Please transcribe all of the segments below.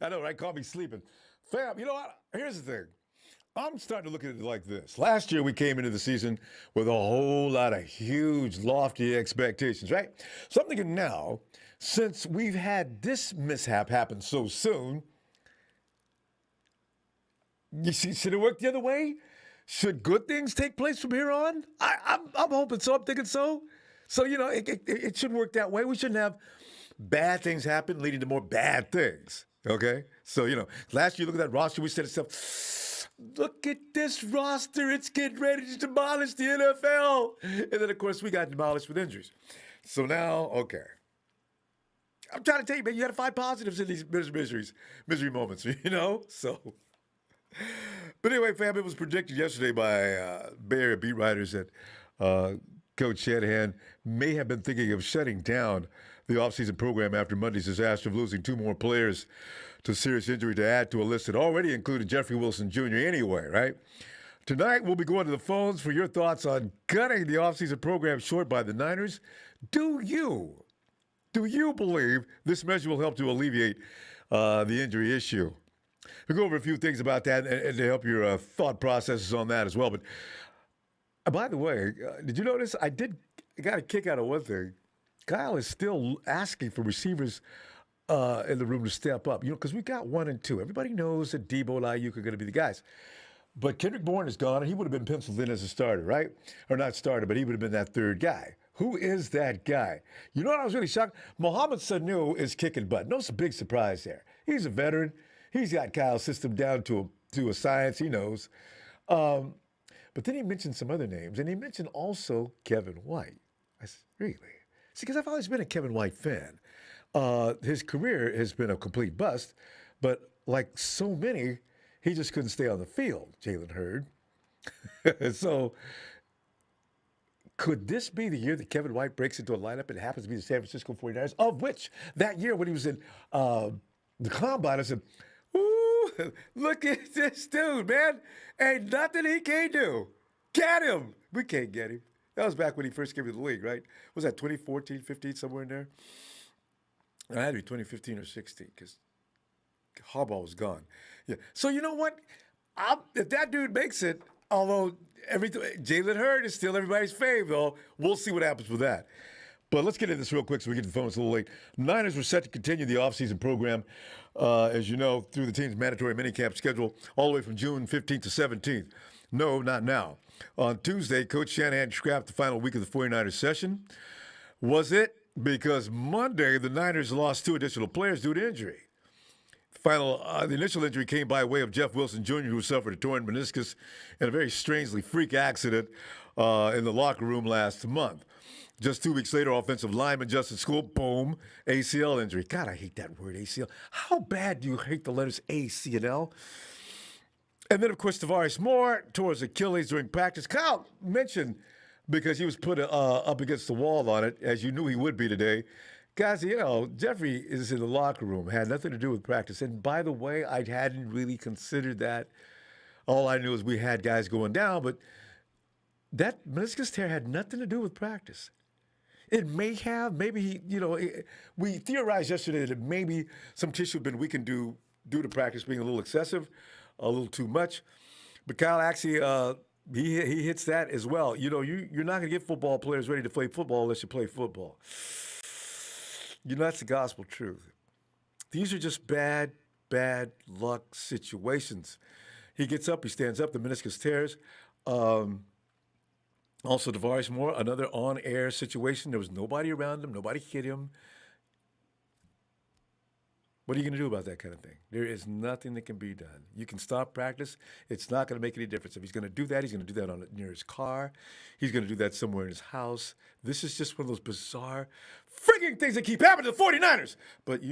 I know, right? Call me sleeping. Fam, you know what? Here's the thing. I'm starting to look at it like this. Last year, we came into the season with a whole lot of huge, lofty expectations, right? So I'm thinking now, since we've had this mishap happen so soon, you see, should it work the other way? Should good things take place from here on? I'm hoping so. I'm thinking so. So, it should work that way. We shouldn't have bad things happen leading to more bad things. Okay? So, last year, look at that roster. We said itself, look at this roster. It's getting ready to demolish the NFL. And then, of course, we got demolished with injuries. So now, okay. I'm trying to tell you, man, you got to find positives in these misery moments, So, but anyway, fam, it was predicted yesterday by Bay Area beat writers that Coach Shanahan may have been thinking of shutting down the offseason program after Monday's disaster of losing two more players to serious injury to add to a list that already included Jeffrey Wilson Jr. anyway, right? Tonight, we'll be going to the phones for your thoughts on cutting the offseason program short by the Niners. Do you believe this measure will help to alleviate the injury issue? We'll go over a few things about that and to help your thought processes on that as well. But by the way, did you notice I got a kick out of one thing? Kyle is still asking for receivers in the room to step up, because we got 1 and 2. Everybody knows that Debo and Ayuk are going to be the guys. But Kendrick Bourne is gone, and he would have been penciled in as a starter, right? Or not starter, but he would have been that third guy. Who is that guy? You know what I was really shocked? Mohamed Sanu is kicking butt. No big surprise there. He's a veteran. He's got Kyle's system down to a science. He knows. But then he mentioned some other names, and he mentioned also Kevin White. I said, really? See, because I've always been a Kevin White fan. His career has been a complete bust, but like so many, he just couldn't stay on the field, Jalen Hurd. So could this be the year that Kevin White breaks into a lineup and it happens to be the San Francisco 49ers, of which that year when he was in the Combine, I said, ooh, look at this dude, man. Ain't nothing he can't do. Get him. We can't get him. That was back when he first came to the league, right? Was that 2014, 15, somewhere in there? It had to be 2015 or 16 because Harbaugh was gone. Yeah. So you know what? If that dude makes it, although Jalen Hurd is still everybody's fave, though, we'll see what happens with that. But let's get into this real quick so we get to the phone. It's a little late. Niners were set to continue the offseason program, as you know, through the team's mandatory minicamp schedule all the way from June 15th to 17th. No, not now. On Tuesday, Coach Shanahan scrapped the final week of the 49ers session. Was it? Because Monday, the Niners lost 2 additional players due to injury. The initial injury came by way of Jeff Wilson Jr., who suffered a torn meniscus in a very strangely freak accident in the locker room last month. Just 2 weeks later, offensive lineman Justin School, boom, ACL injury. God, I hate that word, ACL. How bad do you hate the letters A, C, and L? And then, of course, Tavares Moore tore his Achilles during practice. Kyle mentioned, because he was put up against the wall on it, as you knew he would be today. Guys, Jeffrey is in the locker room. Had nothing to do with practice. And by the way, I hadn't really considered that. All I knew is we had guys going down, but that meniscus tear had nothing to do with practice. It may have, maybe, we theorized yesterday that maybe some tissue had been weakened due to practice being a little excessive, a little too much. But Kyle actually, he hits that as well. You're not going to get football players ready to play football unless you play football. That's the gospel truth. These are just bad luck situations. He gets up, he stands up, the meniscus tears. Also, Tavares Moore, another on-air situation. There was nobody around him. Nobody hit him. What are you going to do about that kind of thing? There is nothing that can be done. You can stop practice. It's not going to make any difference. If he's going to do that, he's going to do that near his car. He's going to do that somewhere in his house. This is just one of those bizarre, freaking things that keep happening to the 49ers. But,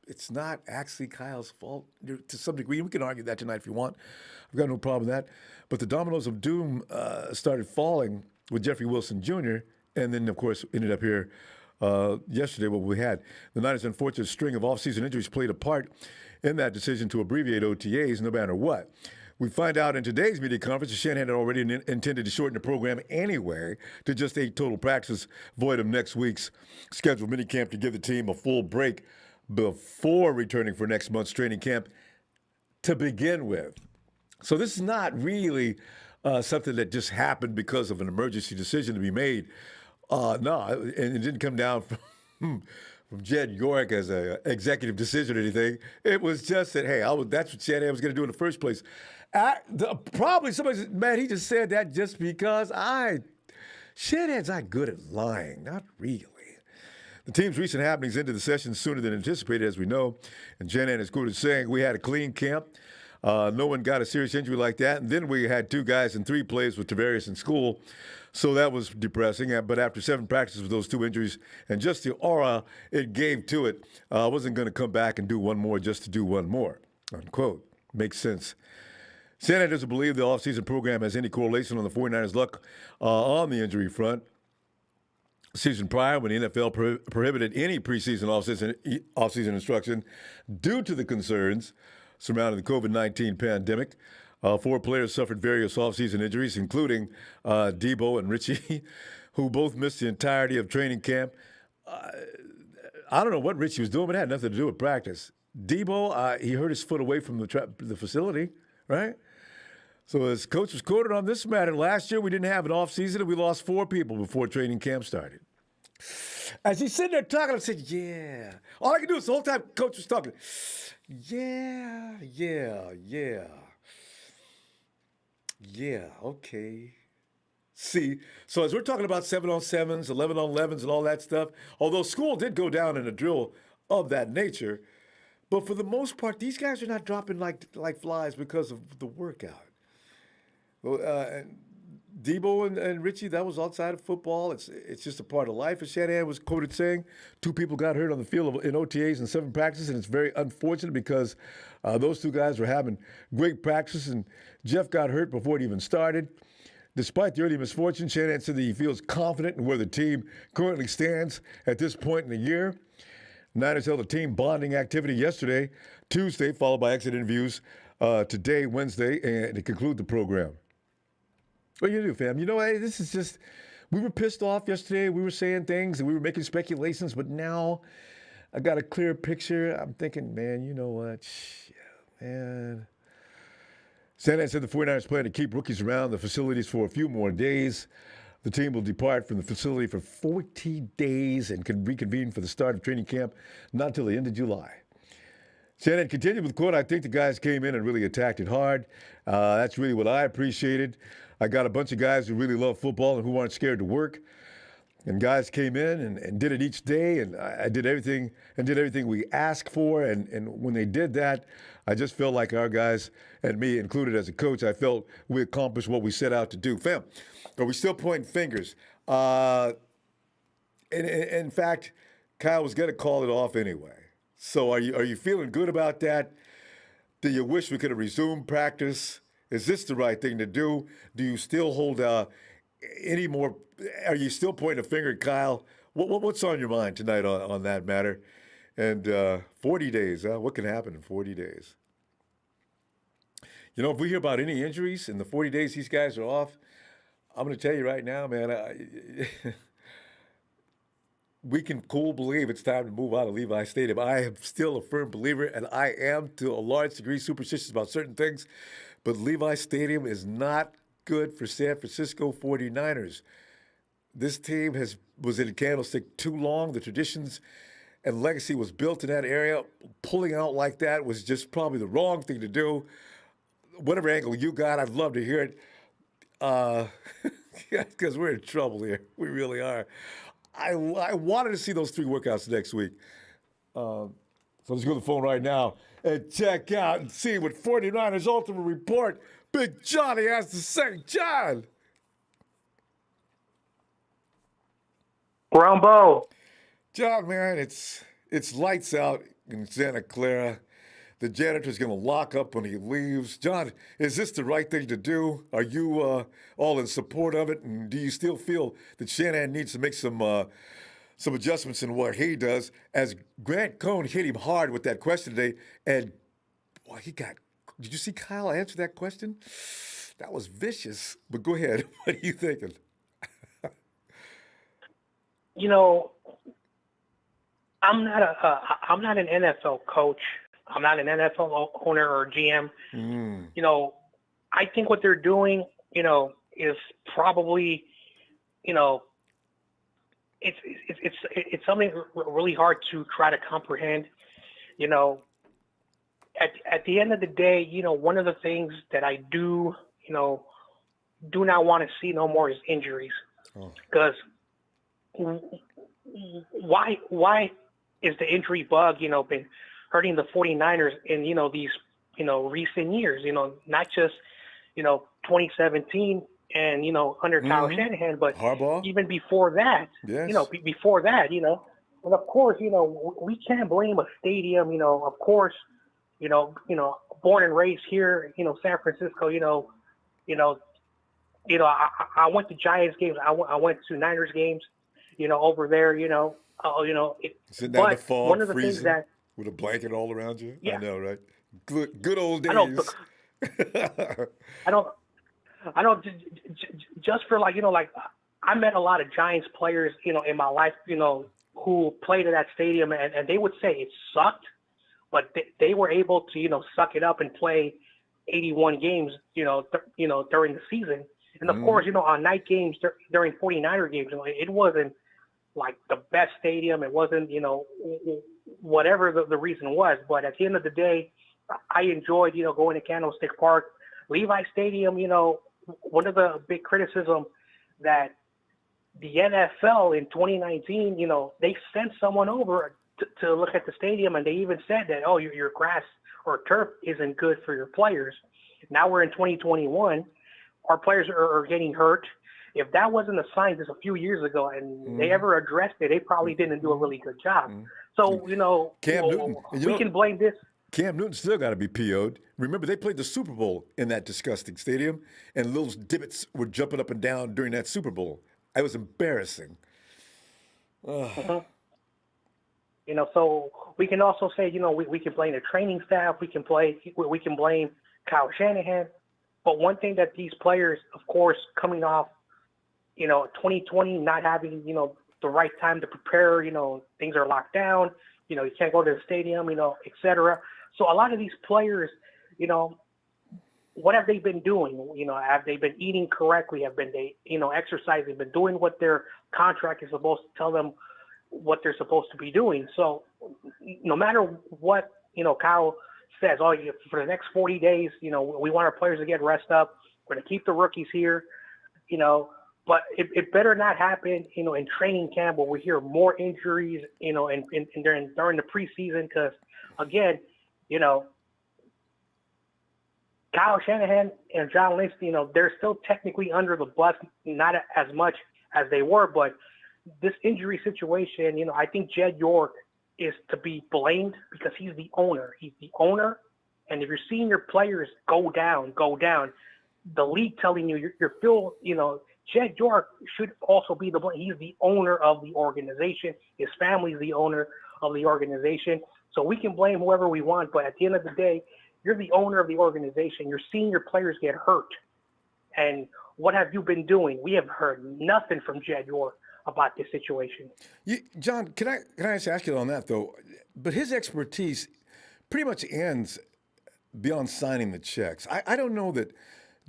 it's not actually Kyle's fault to some degree. We can argue that tonight if you want. I've got no problem with that. But the dominoes of doom started falling with Jeffrey Wilson Jr. and then, of course, ended up here yesterday what we had. The Niners' unfortunate string of offseason injuries played a part in that decision to abbreviate OTAs no matter what. We find out in today's media conference that Shanahan had already intended to shorten the program anyway to just 8 total practices, void of next week's scheduled minicamp to give the team a full break before returning for next month's training camp to begin with. So this is not really something that just happened because of an emergency decision to be made. No, and it didn't come down from Jed York as an executive decision or anything. It was just that, hey, that's what Shanahan was going to do in the first place. Probably somebody said, man, he just said that just because Shanahan's not good at lying. Not really. The team's recent happenings ended the session sooner than anticipated, as we know. And Shanahan is quoted saying, we had a clean camp. No one got a serious injury like that. And then we had 2 guys in 3 plays with Tavares in school. So that was depressing. But after 7 practices with those 2 injuries and just the aura it gave to it, I wasn't going to come back and do one more just to do one more, unquote. Makes sense. Shanahan doesn't believe the offseason program has any correlation on the 49ers' luck on the injury front. Season prior, when the NFL prohibited any preseason offseason instruction due to the concerns surrounding the COVID-19 pandemic, 4 players suffered various offseason injuries, including Debo and Richie, who both missed the entirety of training camp. I don't know what Richie was doing, but it had nothing to do with practice. Debo, he hurt his foot away from the facility, right? So as coach was quoted on this matter, last year we didn't have an offseason and we lost 4 people before training camp started. As he's sitting there talking, I'm saying, yeah. All I can do is the whole time coach was talking, yeah, okay. See, so as we're talking about 7-on-7s, 11-on-11s, and all that stuff, although school did go down in a drill of that nature, but for the most part, these guys are not dropping like flies because of the workout. And Debo and Richie, that was outside of football. It's just a part of life. As Shanahan was quoted saying, 2 people got hurt on the field in OTAs and 7 practices, and it's very unfortunate because those 2 guys were having great practices, and Jeff got hurt before it even started. Despite the early misfortune, Shanahan said that he feels confident in where the team currently stands at this point in the year. Niners held a team bonding activity yesterday, Tuesday, followed by exit interviews today, Wednesday, and to conclude the program. What are you going to do, fam? You know, hey, this is just, we were pissed off yesterday. We were saying things and we were making speculations, but now I got a clear picture. I'm thinking, man, you know what? Man. Shanahan said the 49ers plan to keep rookies around the facilities for a few more days. The team will depart from the facility for 40 days and can reconvene for the start of training camp not until the end of July. Shanahan continued with, quote, I think the guys came in and really attacked it hard. That's really what I appreciated. I got a bunch of guys who really love football and who aren't scared to work. And guys came in and did it each day, and I did everything we asked for. And when they did that, I just felt like our guys, and me included as a coach, I felt we accomplished what we set out to do. Fam, are we still pointing fingers? In fact, Kyle was going to call it off anyway. So are you feeling good about that? Do you wish we could have resumed practice? Is this the right thing to do? Do you still hold any more? Are you still pointing a finger at Kyle? What's on your mind tonight on that matter? And 40 days, what can happen in 40 days? You know, if we hear about any injuries in the 40 days these guys are off, I'm going to tell you right now, man, we can believe it's time to move out of Levi Stadium. I am still a firm believer, and I am to a large degree superstitious about certain things, but Levi Stadium is not good for San Francisco 49ers. This team was in a candlestick too long. The traditions and legacy was built in that area. Pulling out like that was just probably the wrong thing to do. Whatever angle you got, I'd love to hear it. Because we're in trouble here. We really are. I wanted to see those 3 workouts next week. So let's go to the phone right now and check out and see what 49ers Ultimate Report Big Johnny has to say. John! Ronbo. John, man, it's lights out in Santa Clara. The janitor's going to lock up when he leaves. John, is this the right thing to do? Are you all in support of it? And do you still feel that Shanahan needs to make some adjustments in what he does? As Grant Cohn hit him hard with that question today, and boy, did you see Kyle answer that question? That was vicious. But go ahead. What are you thinking? You know, I'm not an NFL coach. I'm not an NFL owner or GM. Mm. You know, I think what they're doing, is probably, you know, it's something really hard to try to comprehend. You know, at the end of the day, one of the things that I do, you know, do not want to see no more is injuries. Oh. Because why is the injury bug, been hurting the 49ers in, these, recent years, not just, 2017 and, under Kyle Mm-hmm. Shanahan, but Harbaugh. even before that, Yes. before that, and of course, we can't blame a stadium, of course, born and raised here, San Francisco, you know, I went to Giants games. I went to Niners games, over there, Sitting out in the but one fog, of the things freezing, that, with a blanket all around you. I yeah, know, right? Good old I know, days. I don't, I know, just for like, like I met a lot of Giants players, in my life, who played at that stadium, and they would say it sucked, but they were able to, suck it up and play 81 games, during the season. And of Mm-hmm. course, on night games during 49er games, it wasn't like the best stadium. It wasn't, whatever the reason was. But at the end of the day, I enjoyed, going to Candlestick Park, Levi Stadium. One of the big criticism that the NFL in 2019, they sent someone over to look at the stadium, and they even said that, oh, your grass or turf isn't good for your players. Now we're in 2021. Our players are getting hurt. If that wasn't a sign just a few years ago and they Mm-hmm. ever addressed it, they probably didn't do a really good job. Mm-hmm. So, Cam Newton. And we can blame this. Cam Newton still got to be PO'd. Remember, they played the Super Bowl in that disgusting stadium, and little divots were jumping up and down during that Super Bowl. It was embarrassing. Ugh. Mhm. So we can also say, we can blame the training staff. We can blame Kyle Shanahan. But one thing that these players, of course, coming off, 2020, not having, the right time to prepare, things are locked down, you can't go to the stadium, et cetera. So a lot of these players, what have they been doing? Have they been eating correctly? Have been they, exercising, been doing what their contract is supposed to tell them what they're supposed to be doing? So no matter what, Kyle says, oh, for the next 40 days, we want our players to get rest up. We're going to keep the rookies here, but it better not happen, in training camp where we hear more injuries, and during the preseason, because again, Kyle Shanahan and John Lynch, they're still technically under the bus, not as much as they were, but this injury situation, I think Jed York is to be blamed because he's the owner. He's the owner, and if you're seeing your players go down, the league telling you you're still, Jed York should also be the blame. He's the owner of the organization. His family's the owner of the organization. So we can blame whoever we want, but at the end of the day, you're the owner of the organization. You're seeing your players get hurt. And what have you been doing? We have heard nothing from Jed York about this situation. John, can I just ask you on that though? But his expertise pretty much ends beyond signing the checks. I don't know that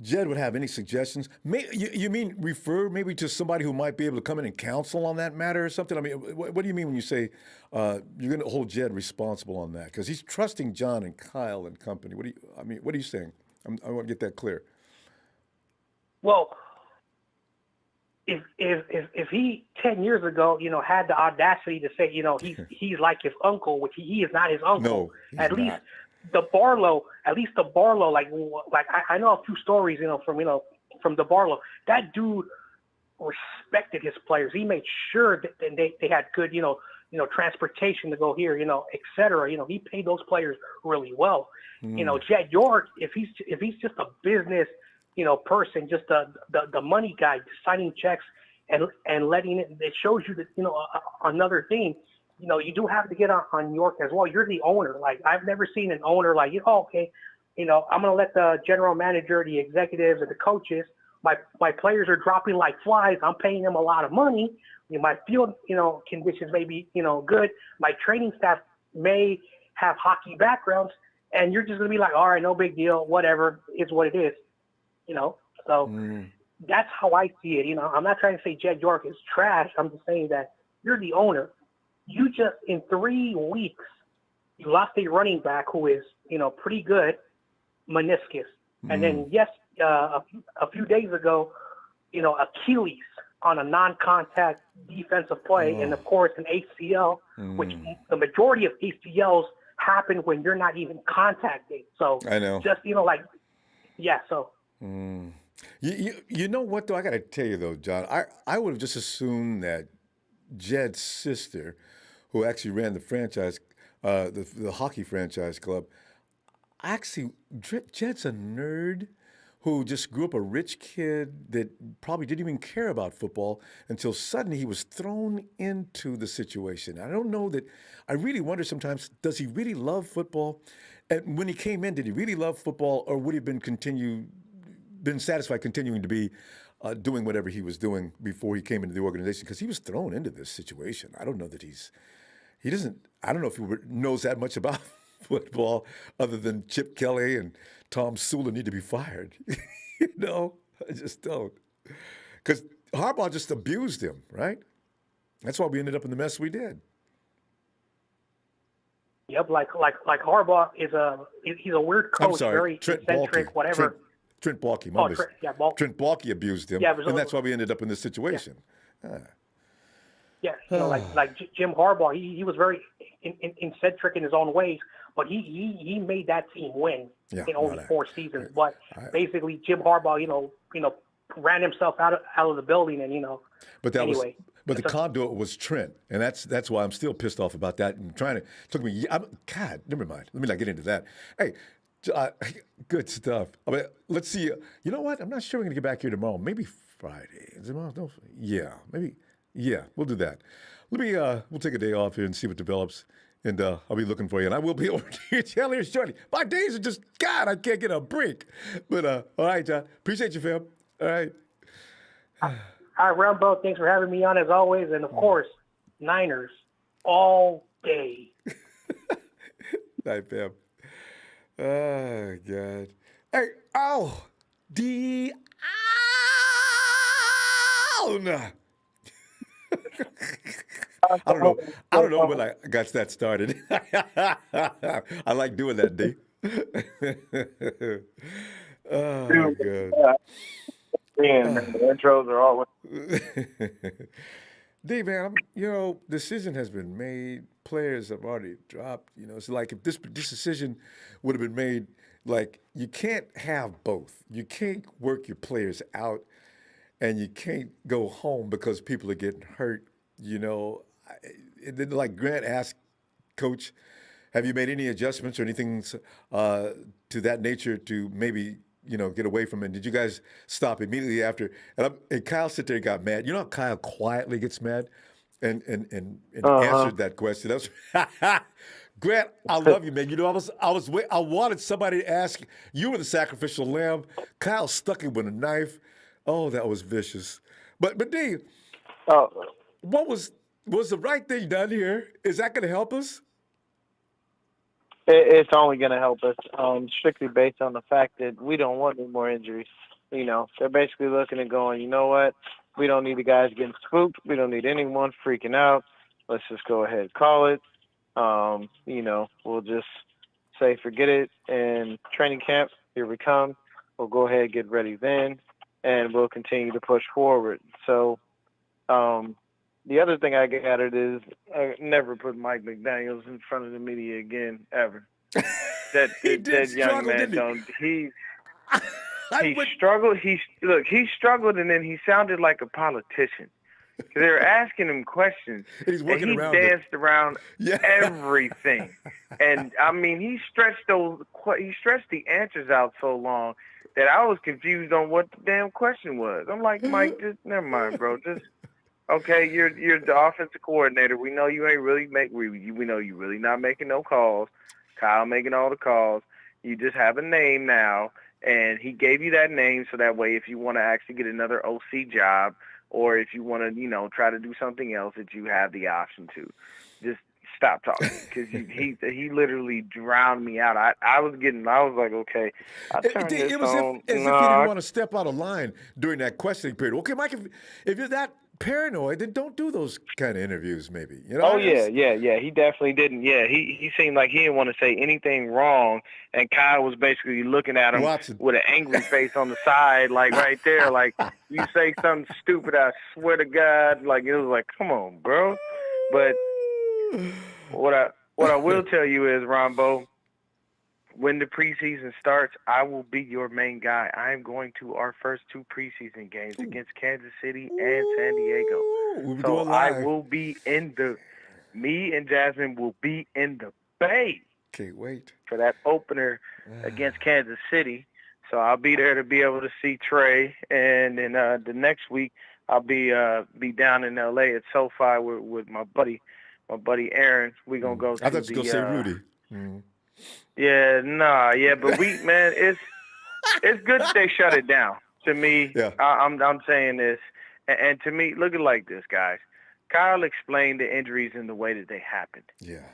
Jed would have any suggestions. You mean refer maybe to somebody who might be able to come in and counsel on that matter or something? I mean, what do you mean when you say you're going to hold Jed responsible on that? Because he's trusting John and Kyle and company. What are you saying? I want to get that clear. Well, if he 10 years ago, had the audacity to say, he's like his uncle, which he is not his uncle. No, he's at not. least the Barlow, like I know a few stories, from the Barlow. That dude respected his players. He made sure that they had good, transportation to go here, et cetera. He paid those players really well. Jed York, if he's just a business, person, just the money guy, signing checks and letting it shows you that, another thing, you do have to get on York as well. You're the owner. Like, I've never seen an owner like, okay, I'm going to let the general manager, the executives, and the coaches my players are dropping like flies. I'm paying them a lot of money. My field, conditions may be, good. My training staff may have hockey backgrounds, and you're just going to be like, all right, no big deal, whatever, it's what it is, So that's how I see it. I'm not trying to say Jed York is trash. I'm just saying that you're the owner. You just, in 3 weeks, you lost a running back who is, pretty good, meniscus. And then, yes, a few days ago, Achilles on a non-contact defensive play, and of course an ACL, which the majority of ACLs happen when you're not even contacting. So I know. Just So. You know what though? I got to tell you though, John. I would have just assumed that Jed's sister, who actually ran the franchise, the hockey franchise club, actually Jed's a nerd who just grew up a rich kid that probably didn't even care about football until suddenly he was thrown into the situation. I don't know that. I really wonder sometimes, does he really love football? And when he came in, did he really love football, or would he have been satisfied continuing to be doing whatever he was doing before he came into the organization? Because he was thrown into this situation. I don't know that he doesn't, I don't know if he knows that much about football other than Chip Kelly and Tom Sula need to be fired. I just don't. Because Harbaugh just abused him, right? That's why we ended up in the mess we did. Yep, like Harbaugh he's a weird coach, I'm sorry, very Trent eccentric, Baalke. whatever. Trent Baalke, Trent Baalke abused him, and that's why we ended up in this situation. Yeah, like Jim Harbaugh, he was very eccentric in his own ways, but he made that team win in only 4 seasons. But basically, Jim Harbaugh, ran himself out of the building, and anyway. But the conduit was Trent, and that's why I'm still pissed off about that. And took me. God, never mind. Let me not get into that. Hey, good stuff. I mean, let's see. You know what? I'm not sure we're gonna get back here tomorrow. Maybe Friday. Is it tomorrow? No. Yeah, maybe. Yeah, we'll do that. We'll take a day off here and see what develops, and I'll be looking for you. And I will be over to your channel here shortly. My days are just, God, I can't get a break. But all right, John. Appreciate you, fam. All right. All right, Ronbo, thanks for having me on as always. And, of course, Niners all day. Night, fam. Oh, God. Hey, down. I don't know when I got that started. I like doing that, D. Oh, God. The intros are always. D, man, decision has been made. Players have already dropped. It's like if this decision would have been made, like you can't have both. You can't work your players out, and you can't go home because people are getting hurt. And then like Grant asked, Coach, have you made any adjustments or anything to that nature to maybe get away from it? Did you guys stop immediately after? And Kyle sit there and got mad. You know how Kyle quietly gets mad and answered that question. That was Grant, I love you, man. I wanted somebody to ask. You were the sacrificial lamb. Kyle stuck him with a knife. Oh, that was vicious. But D, what was the right thing done here? Is that going to help us? It's only going to help us, strictly based on the fact that we don't want any more injuries. They're basically looking and going, you know what? We don't need the guys getting spooked. We don't need anyone freaking out. Let's just go ahead and call it. We'll just say forget it. And training camp, here we come. We'll go ahead and get ready then, and we'll continue to push forward. So the other thing I gathered is I never put Mike McDaniels in front of the media again, ever. That young man don't. He struggled. He struggled, and then he sounded like a politician. They were asking him questions, and he danced around everything. And I mean, he stretched the answers out so long that I was confused on what the damn question was. I'm like, Mike, just never mind, bro. Just okay. You're the offensive coordinator. We know you ain't really we know you really not making no calls. Kyle making all the calls. You just have a name now. And he gave you that name so that way if you want to actually get another OC job or if you want to, try to do something else that you have the option to. Just stop talking because he literally drowned me out. I was like, okay, I turned this It was on. as if he didn't want to step out of line during that questioning period. Okay, Mike, if you're that paranoid, then don't do those kind of interviews, maybe. Oh, yeah. He definitely didn't. Yeah, he seemed like he didn't want to say anything wrong, and Kyle was basically looking at him with an angry face on the side, like right there, like, you say something stupid, I swear to God. Like, it was like, come on, bro. But what I will tell you is, Ronbo, when the preseason starts, I will be your main guy. I am going to our first 2 preseason games against Kansas City and San Diego. So I will be me and Jasmine will be in the Bay. Can't wait for that opener against Kansas City. So I'll be there to be able to see Trey, and then the next week I'll be down in LA at SoFi with my buddy Aaron. We gonna go. I thought you were gonna say Rudy. But it's good that they shut it down. To me, I'm saying this, and to me, look at it like this, guys. Kyle explained the injuries in the way that they happened. Yeah.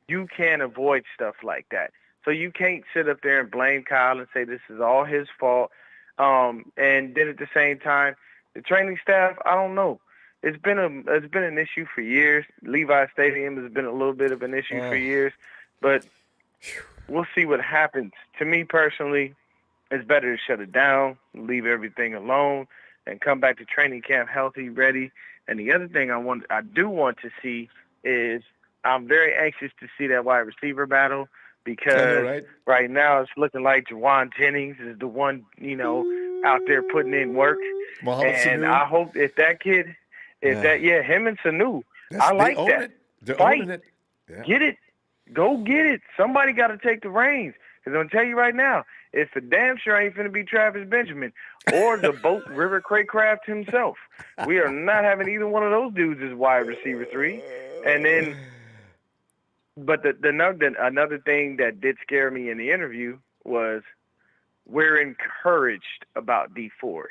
You can't avoid stuff like that. So you can't sit up there and blame Kyle and say this is all his fault. And then at the same time, the training staff, I don't know. It's been an issue for years. Levi Stadium has been a little bit of an issue for years, but we'll see what happens. To me personally, it's better to shut it down, leave everything alone, and come back to training camp healthy, ready. And the other thing I do want to see is I'm very anxious to see that wide receiver battle because right now it's looking like Jawan Jennings is the one, out there putting in work. And I hope if that kid, him and Sanu, I like that. They're owning it. Yeah. Get it. Go get it. Somebody got to take the reins. Because I'm going to tell you right now, if the damn sure ain't finna be Travis Benjamin or the Boat River Craycraft himself, we are not having either one of those dudes as wide receiver 3. And then, but another thing that did scare me in the interview was we're encouraged about D Ford.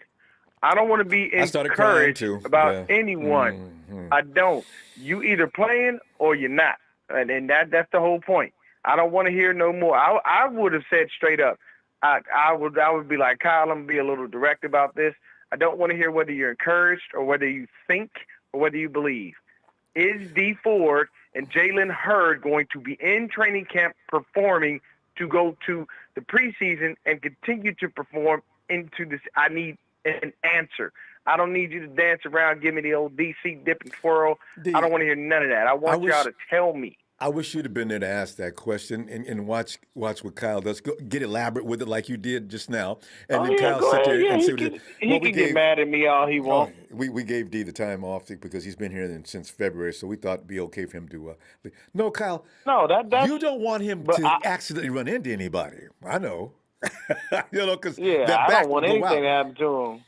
I don't want to be encouraged about anyone. Mm-hmm. I don't. You either playing or you're not. And that's the whole point. I don't want to hear no more. I would have said straight up, I would be like, Kyle, I'm going to be a little direct about this. I don't want to hear whether you're encouraged or whether you think or whether you believe. Is D Ford and Jalen Hurd going to be in training camp performing to go to the preseason and continue to perform into this? I need an answer. I don't need you to dance around, give me the old DC dip and twirl. I don't want to hear none of that. I want y'all to tell me. I wish you'd have been there to ask that question and watch what Kyle does. Get elaborate with it like you did just now. And then Kyle sit there and say, he can get mad at me all he wants. We gave D the time off because he's been here since February, so we thought it'd be okay for him to. No, Kyle. No, you don't want him to accidentally run into anybody. I know. Because I don't want anything to happen to him.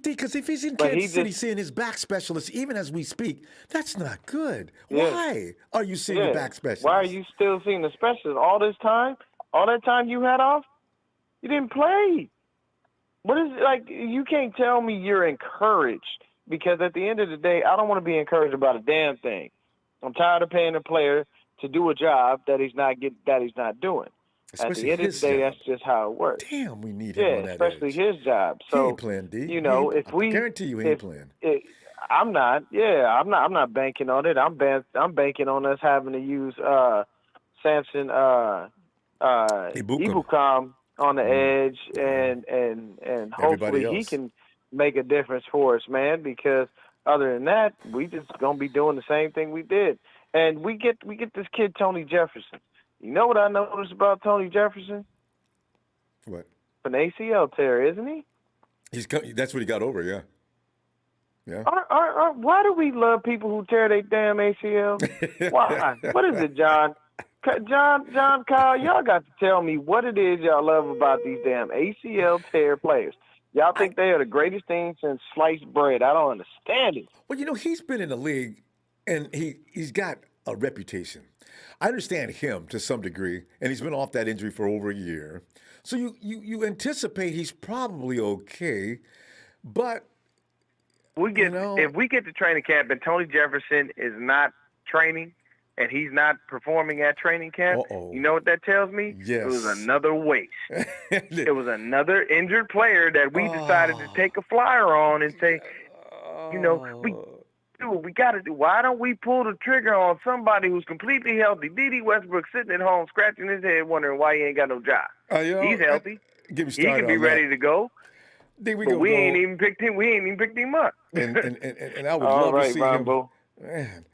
Because if he's in Kansas City seeing his back specialist, even as we speak, that's not good. Yeah. Why are you seeing the back specialist? Why are you still seeing the specialist all this time? All that time you had off? You didn't play. What is it like? You can't tell me you're encouraged because at the end of the day, I don't want to be encouraged about a damn thing. I'm tired of paying a player to do a job that he's not doing. Especially at the end of the day, that's just how it works. Damn, we need him on that especially edge. His job. So he ain't playing D. I guarantee you he ain't playing. I'm not. Yeah, I'm not banking on it. I'm banking on us having to use Samson Ibukam on the edge, and hopefully he can make a difference for us, man. Because other than that, we just gonna be doing the same thing we did. And we get this kid Tony Jefferson. You know what I noticed about Tony Jefferson? What? An ACL tear, isn't he? That's what he got over, yeah. Yeah. Why do we love people who tear their damn ACL? Why? What is it, John? John, Kyle, y'all got to tell me what it is y'all love about these damn ACL tear players. Y'all think they are the greatest thing since sliced bread. I don't understand it. Well, he's been in the league, and he's got a reputation. I understand him to some degree, and he's been off that injury for over a year. So you anticipate he's probably okay, but If we get to training camp and Tony Jefferson is not training and he's not performing at training camp, you know what that tells me? Yes. It was another waste. It was another injured player that we decided to take a flyer on and say, we do what we got to do. Why don't we pull the trigger on somebody who's completely healthy? D.D. Westbrook sitting at home scratching his head wondering why he ain't got no job. He's healthy. He can be ready to go. But we ain't even picked him. We ain't even picked him up. And I would love to see Ronbo. him. Man.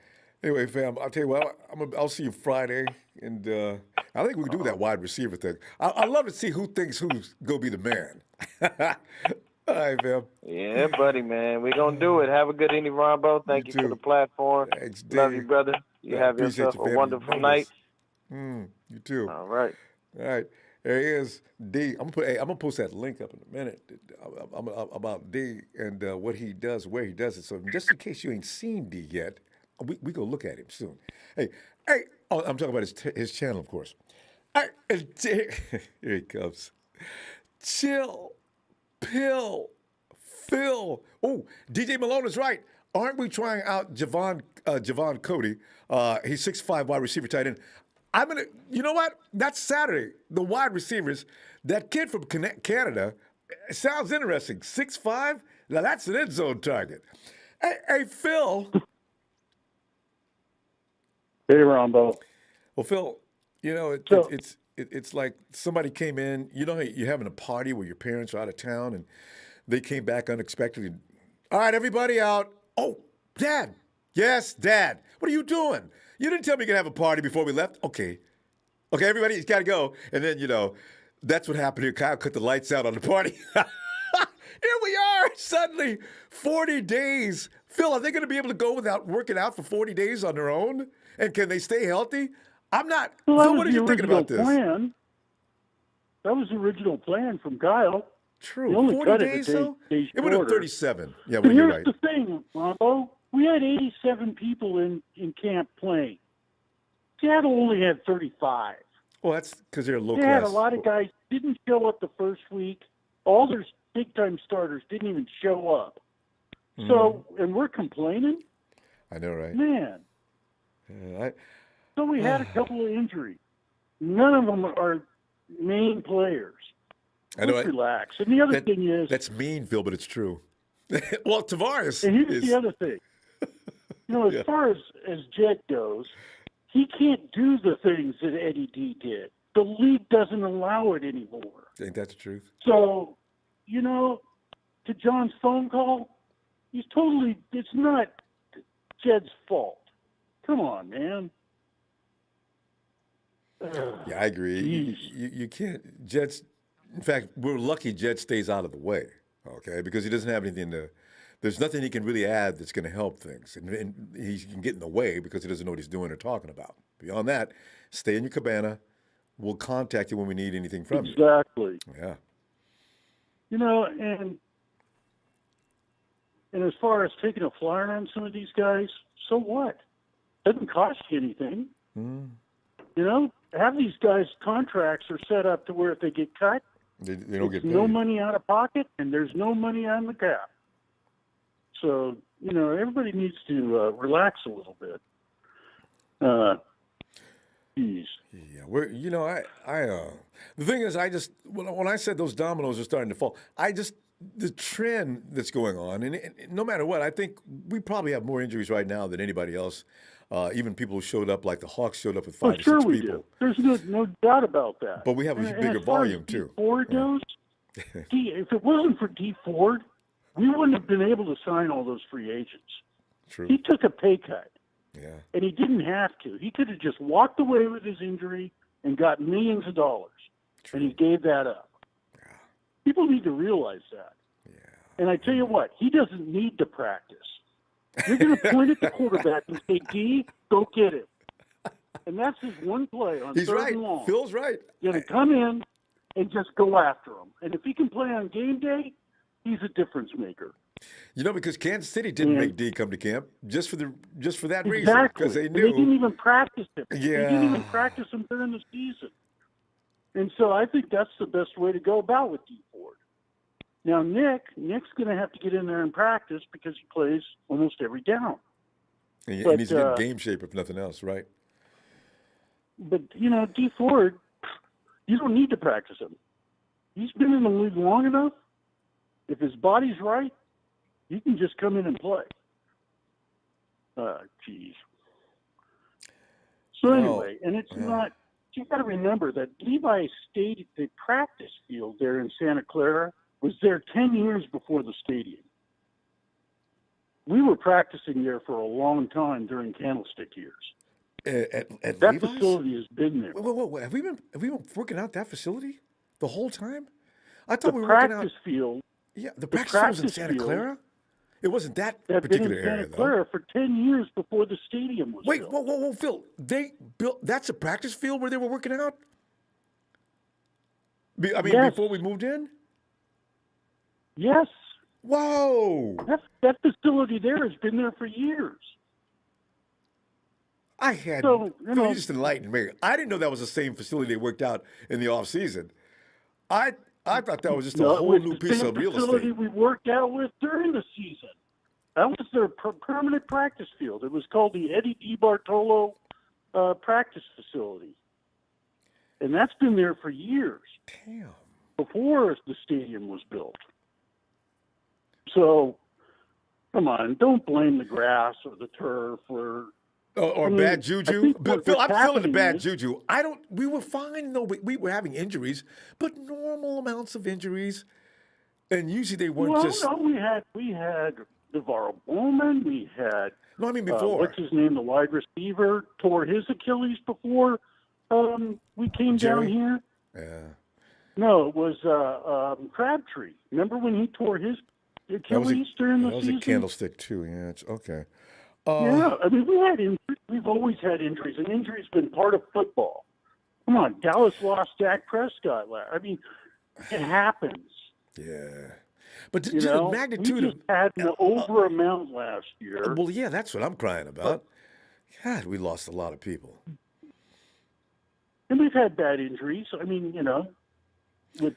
Anyway, fam, I'll tell you what. I'll see you Friday, and I think we can do that wide receiver thing. I'd love to see who thinks who's gonna be the man. All right, fam. Yeah, buddy, man. We're going to do it. Have a good evening, Ronbo. Thank you for the platform. Thanks, love you, brother. You have yourself a wonderful night. You too. All right. All right. There he is, D. I'm gonna post that link up in a minute about D and what he does, where he does it. So just in case you ain't seen D yet, we go look at him soon. Hey. Oh, I'm talking about his channel, of course. Here he comes. Chill, pill, Phil. Oh, DJ Malone is right. Aren't we trying out Javon Cody? He's 6'5", wide receiver, tight end. You know what? That's Saturday. The wide receivers. That kid from Canada sounds interesting. 6'5". Now that's an end zone target. Hey, Phil. Hey, Ronbo. Well, Phil, it's like somebody came in. You know, you're having a party where your parents are out of town and they came back unexpectedly. All right, everybody out. Oh, Dad. Yes, Dad. What are you doing? You didn't tell me you could have a party before we left. Okay, everybody's got to go. And then, that's what happened here. Kyle cut the lights out on the party. Here we are, suddenly, 40 days. Phil, are they going to be able to go without working out for 40 days on their own? And can they stay healthy? I'm not. Well, Phil, what are you thinking about this? Plan. That was the original plan from Kyle. True. Only 40 days, though? It would have 37. Yeah, well, you're right. Here's the thing, Ronbo. We had 87 people in camp playing. Seattle only had 35. Well, that's because they're low class. They had a lot of guys didn't show up the first week. All their big-time starters didn't even show up. So, and we're complaining? I know, right? Man. So we had a couple of injuries. None of them are main players. I know. Let's relax. And the other thing is... That's mean, Phil, but it's true. Well, Tavares And here's the other thing. As far as Jed goes, he can't do the things that Eddie D did. The league doesn't allow it anymore. Ain't that the truth? So, to John's phone call, it's not Jed's fault. Come on, man. Yeah, I agree. You can't. Jed's. In fact, we're lucky Jed stays out of the way, okay? Because he doesn't have anything there's nothing he can really add that's going to help things. And he can get in the way because he doesn't know what he's doing or talking about. Beyond that, stay in your cabana. We'll contact you when we need anything from you. Exactly. Yeah. And as far as taking a flyer on some of these guys, so what? Doesn't cost you anything. Have these guys' contracts are set up to where if they get cut, they don't get paid. No money out of pocket, and there's no money on the cap. So, everybody needs to relax a little bit. Geez. Yeah, the thing is, when I said those dominoes are starting to fall, the trend that's going on, and no matter what, I think we probably have more injuries right now than anybody else. Even people who showed up, like the Hawks showed up with 5 or 6 sure people. we do. There's no doubt about that. But we have a bigger volume, too. Ford goes, if it wasn't for D. Ford, we wouldn't have been able to sign all those free agents. True. He took a pay cut. Yeah. And he didn't have to. He could have just walked away with his injury and got millions of dollars. True. And he gave that up. Yeah. People need to realize that. Yeah. And I tell you what, he doesn't need to practice. You're going to point at the quarterback and say, D, go get it. And that's his one play on third and long. Phil's right. You're going to come in and just go after him. And if he can play on game day, he's a difference maker. Because Kansas City didn't And- make D come to camp just for that reason, Exactly. because they And they knew. didn't even practice him. They didn't even Yeah. practice him during the season. And so I think that's the best way to go about with D Ford. Now Nick's going to have to get in there and practice because he plays almost every down. And But, he's to get in game shape if nothing else, right? But D Ford, you don't need to practice him. He's been in the league long enough. If his body's right, he can just come in and play. Geez. So anyway, and it's not. You got to remember that Levi State, the practice field there in Santa Clara, was there 10 years before the stadium. We were practicing there for a long time during Candlestick years. At That Levi's? facility has been there. Whoa. Have we been working out that facility the whole time? I thought The we were working out. practice field Yeah, the practice field was in Santa field Clara. It wasn't that had been particular in Santa area, though. Clara for 10 years before the stadium was Wait, built. whoa, Phil. They built. That's a practice field where they were working out. Yes. Before we moved in. Yes. Whoa! That facility there has been there for years. I had. So, Phil, you just enlightened me. I didn't know that was the same facility they worked out in the off season. I thought that was just a No, it whole was new the piece same of real facility estate. we worked out with during the season. That was their permanent practice field. It was called the Eddie DiBartolo practice facility. And that's been there for years, Damn. before the stadium was built. So, come on, don't blame the grass or the turf or Or I mean, bad I juju. think But what's Phil, I'm feeling the happening bad is- juju. We were fine though. We were having injuries, but normal amounts of injuries, and usually they weren't Well, just. no, we had Navarro Bowman. We had No, I mean before. what's his name, the wide receiver, tore his Achilles before we came down Jerry? here. Yeah. No, it was Crabtree. Remember when he tore his Achilles during the That was season? a candlestick too. Yeah. It's okay. Yeah, I mean, we had injuries. We've always had injuries, and injuries been part of football. Come on, Dallas lost Dak Prescott. I mean, it happens. Yeah. But You just the know, magnitude we just of. had an over amount last year. Well, yeah, that's what I'm crying about. God, we lost a lot of people. And we've had bad injuries. I mean, with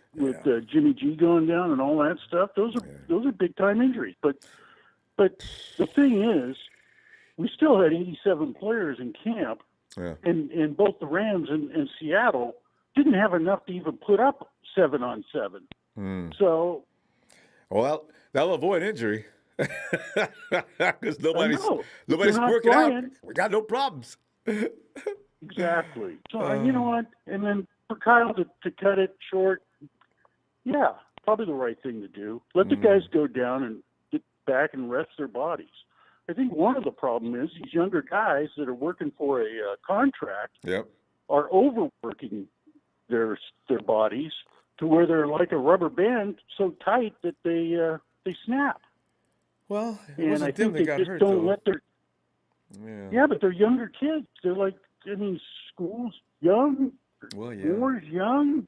Jimmy G going down and all that stuff, those are big time injuries. But the thing is, we still had 87 players in camp, Yeah. and both the Rams and Seattle didn't have enough to even put up 7-on-7. So, Well, that'll avoid injury because nobody's know. If you're not working out. playing- We got no problems. exactly. So you know what? And then for Kyle to cut it short, yeah, probably the right thing to do. Let the guys go down and get back and rest their bodies. I think one of the problem is these younger guys that are working for a contract Yep. are overworking their bodies to where they're like a rubber band so tight that they snap. Well, it And wasn't I them think that they got just hurt, don't though. let their Yeah. but they're younger kids. They're like, I mean, school's young, Well, yeah. war's young.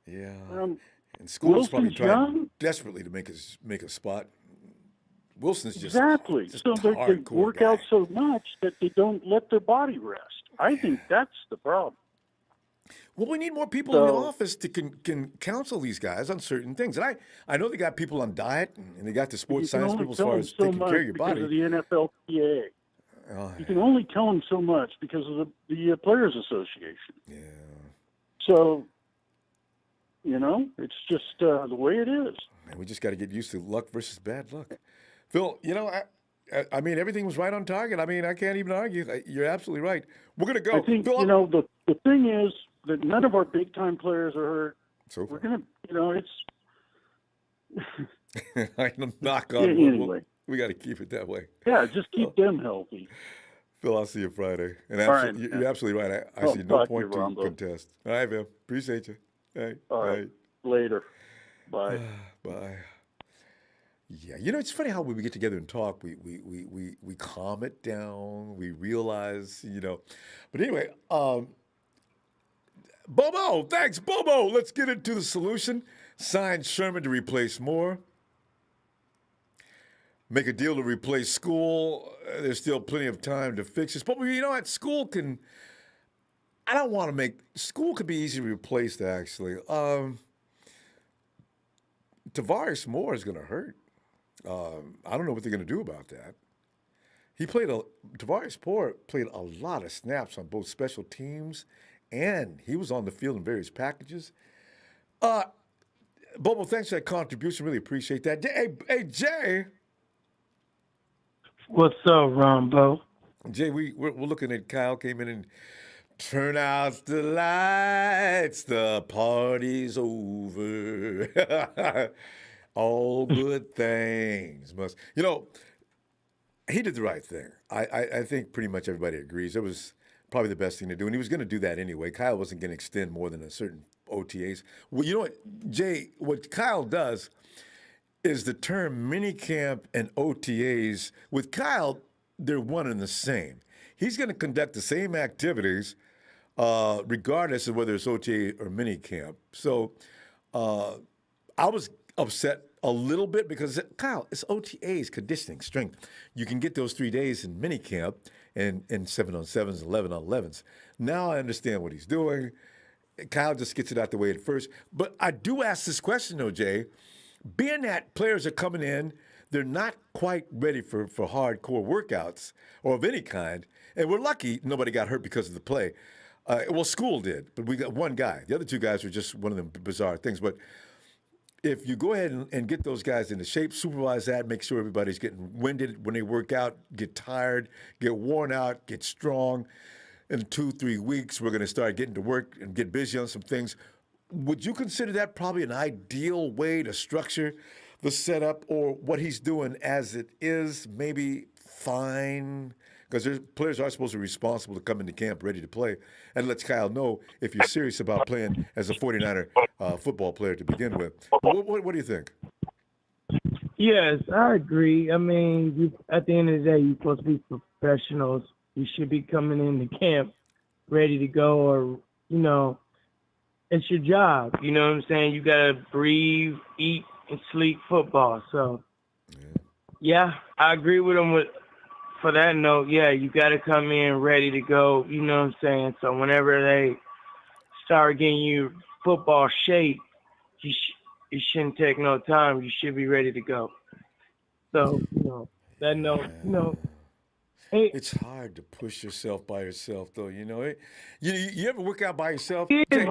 Yeah. Um, And school's probably Wilson's trying young. desperately to make a spot. Wilson's just Exactly. just So a they hardcore work guy. out so much that they don't let their body rest. I think that's the problem. Well, we need more people in the So- office to can counsel these guys on certain things. And I know they got people on diet and they got the sports You can science only people as tell far them as so taking much care of your because body. of the NFLPA. Oh, You can only tell them so much because of the Players Association. yeah. So, it's just the way it is. Man, we just got to get used to luck versus bad luck. Phil, I mean, everything was right on target. I mean, I can't even argue. You're absolutely right. We're going to go. I think, Phil, the thing is that none of our big-time players are hurt. so We're far. going to, it's... I'm knock on wood. Anyway. We got to keep it that way. Yeah, just keep them healthy. Phil, I'll see you Friday. And All right, you're man. absolutely right. I I'll see no talk to you, point to Ronbo. contest. All right, Phil. Appreciate you. All right. All right. Later. Bye. Bye. Yeah, it's funny how when we get together and talk, we calm it down. We realize, But anyway, Bobo, thanks, Bobo. Let's get into the solution. Sign Sherman to replace Moore. make a deal to replace school. There's still plenty of time to fix this. But you know what? I don't want to make, school could be easily replaced, actually. Tavares Moore is going to hurt. I don't know what they're going to do about that. Tavares Moore played a lot of snaps on both special teams, and he was on the field in various packages. Bobo, thanks for that contribution. Really appreciate that. Hey, Jay. What's up, Ronbo? Jay, we're looking at Kyle came in and turn out the lights. The party's over. All good things must. He did the right thing. I think pretty much everybody agrees. It was probably the best thing to do, and he was going to do that anyway. Kyle wasn't going to extend more than a certain OTAs. Well, you know what, Jay, what Kyle does is the term minicamp and OTAs. With Kyle, they're one and the same. He's going to conduct the same activities regardless of whether it's OTA or minicamp. So I was upset a little bit because, Kyle, it's OTAs, conditioning, strength. You can get those 3 days in minicamp and 7-on-7s, 11-on-11s. Now I understand what he's doing. Kyle just gets it out the way at first. But I do ask this question, though, Jay. Being that players are coming in, they're not quite ready for hardcore workouts or of any kind. And we're lucky nobody got hurt because of the play. Well, school did, but we got one guy. The other two guys were just one of them bizarre things. But if you go ahead and get those guys into shape, supervise that, make sure everybody's getting winded when they work out, get tired, get worn out, get strong. In 2-3 weeks, we're going to start getting to work and get busy on some things. Would you consider that probably an ideal way to structure the setup, or what he's doing as it is maybe fine? Because players are supposed to be responsible to come into camp ready to play, and lets Kyle know if you're serious about playing as a 49er football player to begin with. What do you think? Yes, I agree. I mean, at the end of the day, you're supposed to be professionals. You should be coming into camp ready to go, or, it's your job. You know what I'm saying? You got to breathe, eat, and sleep football. So, yeah, I agree with him for that note. Yeah, you got to come in ready to go. You know what I'm saying? So whenever they start getting you football shape, it shouldn't take no time. You should be ready to go. So, that note, hey, It's hard to push yourself by yourself, though. You ever work out by yourself? but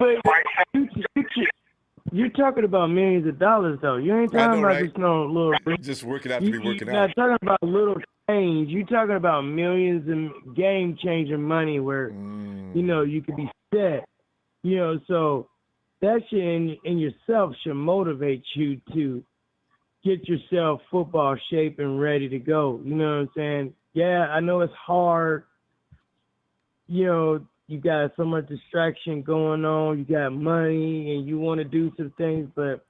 you're talking about millions of dollars, though. You ain't talking about just no little. Just working out to be working You're out. not talking about little change. You're talking about millions and game-changing money where, you could be set. So that shit in yourself should motivate you to get yourself football shape and ready to go. You know what I'm saying? Yeah, I know it's hard. You got so much distraction going on. You got money and you want to do some things, but,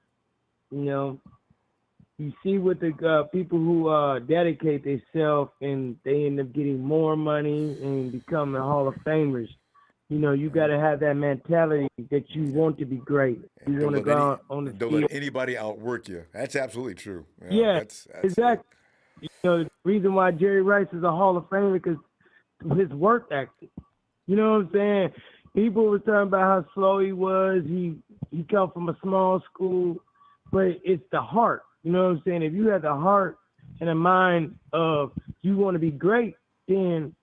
you see what the people who dedicate themselves and they end up getting more money and becoming Hall of Famers. You got to have that mentality that you want to be great. You want to go out on the field. Don't let anybody outwork you. That's absolutely true. Yeah, that's exactly. The reason why Jerry Rice is a Hall of Famer because his work ethic. You know what I'm saying? People were talking about how slow he was. He come from a small school, but it's the heart. You know what I'm saying? If you have the heart and a mind of you want to be great, then,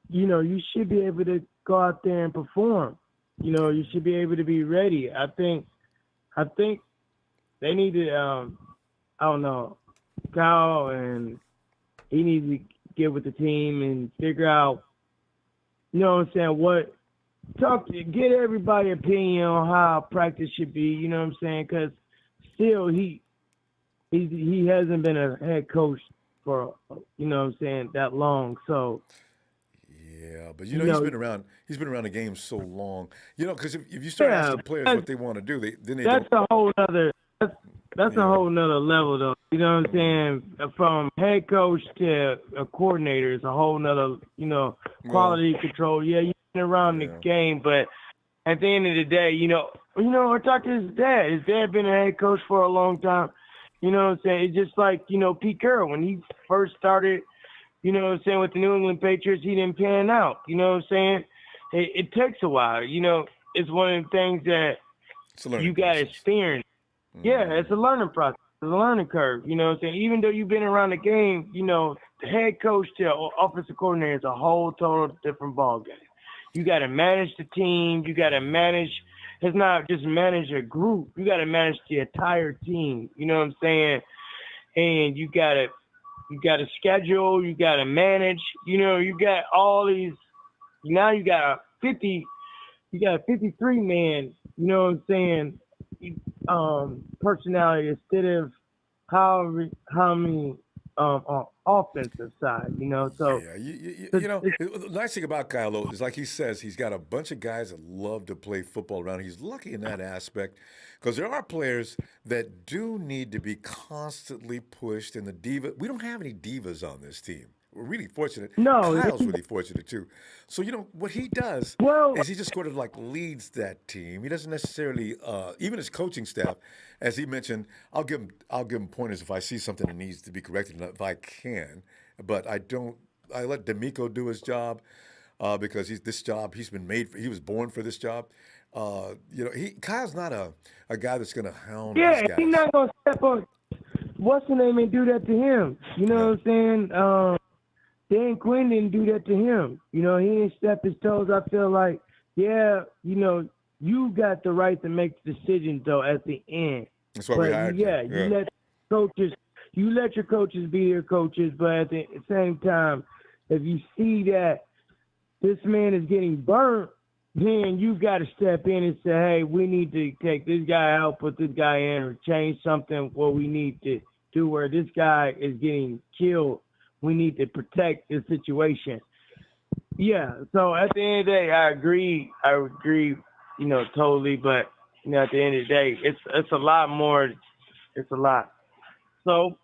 you should be able to go out there and perform. You should be able to be ready. I think they need to, I don't know, Kyle, and he needs to get with the team and figure out, you know what I'm saying, get everybody's opinion on how practice should be, you know what I'm saying, because still he hasn't been a head coach for, you know what I'm saying, that long, so. Yeah, but he's been around the game so long. Because if you start asking players what they want to do, then they that's don't. a whole other that's a whole nother level though. You know what I'm saying? From head coach to a coordinator is a whole nother, quality control. Yeah, you've been around the game, but at the end of the day, I talked to his dad. His dad been a head coach for a long time. You know what I'm saying? It's just like, Pete Carroll, when he first started, with the New England Patriots, he didn't pan out. You know what I'm saying? It takes a while. It's one of the things that It's a learning you got to process. experience. Yeah, it's a learning process. It's a learning curve. You know what I'm saying? Even though you've been around the game, the head coach to offensive coordinator is a whole total different ball game. You got to manage the team. You got to manage. It's not just manage a group. You got to manage the entire team. You know what I'm saying? And you got to schedule. You got to manage. You got all these. Now you got a 53 man. You know what I'm saying? Personality instead of how many on offensive side. So Yeah, the nice thing about Kyle though, is like he says, he's got a bunch of guys that love to play football around. He's lucky in that aspect because there are players that do need to be constantly pushed. And we don't have any divas on this team. We're really fortunate. No, Kyle's really fortunate too. So what he does well, is he just sort of like leads that team. He doesn't necessarily, even his coaching staff, as he mentioned, I'll give him pointers if I see something that needs to be corrected, if I can. But I don't. I let D'Amico do his job because he was born for this job. Kyle's not a guy that's going to hound his guys. he's not gonna step on what's the name and do that to him. You know what I'm saying? Dan Quinn didn't do that to him. He didn't step his toes. I feel like, you got the right to make decisions though at the end. That's why we hired you. You let your coaches be your coaches, but at the same time, if you see that this man is getting burnt, then you've got to step in and say, hey, we need to take this guy out, put this guy in, or change something what we need to do where this guy is getting killed. We need to protect the situation. Yeah, so at the end of the day, I agree, totally, but, at the end of the day, it's a lot more. It's a lot. So,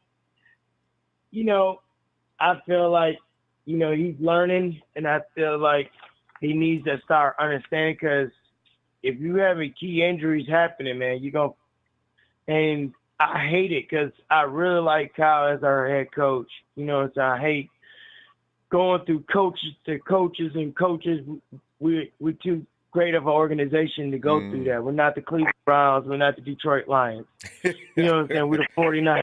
I feel like, he's learning, and I feel like he needs to start understanding because if you have key injuries happening, man, and I hate it because I really like Kyle as our head coach. So I hate going through coaches to coaches and coaches. We're too great of an organization to go through that. We're not the Cleveland Browns. We're not the Detroit Lions. You know what I'm saying? We're the 49ers.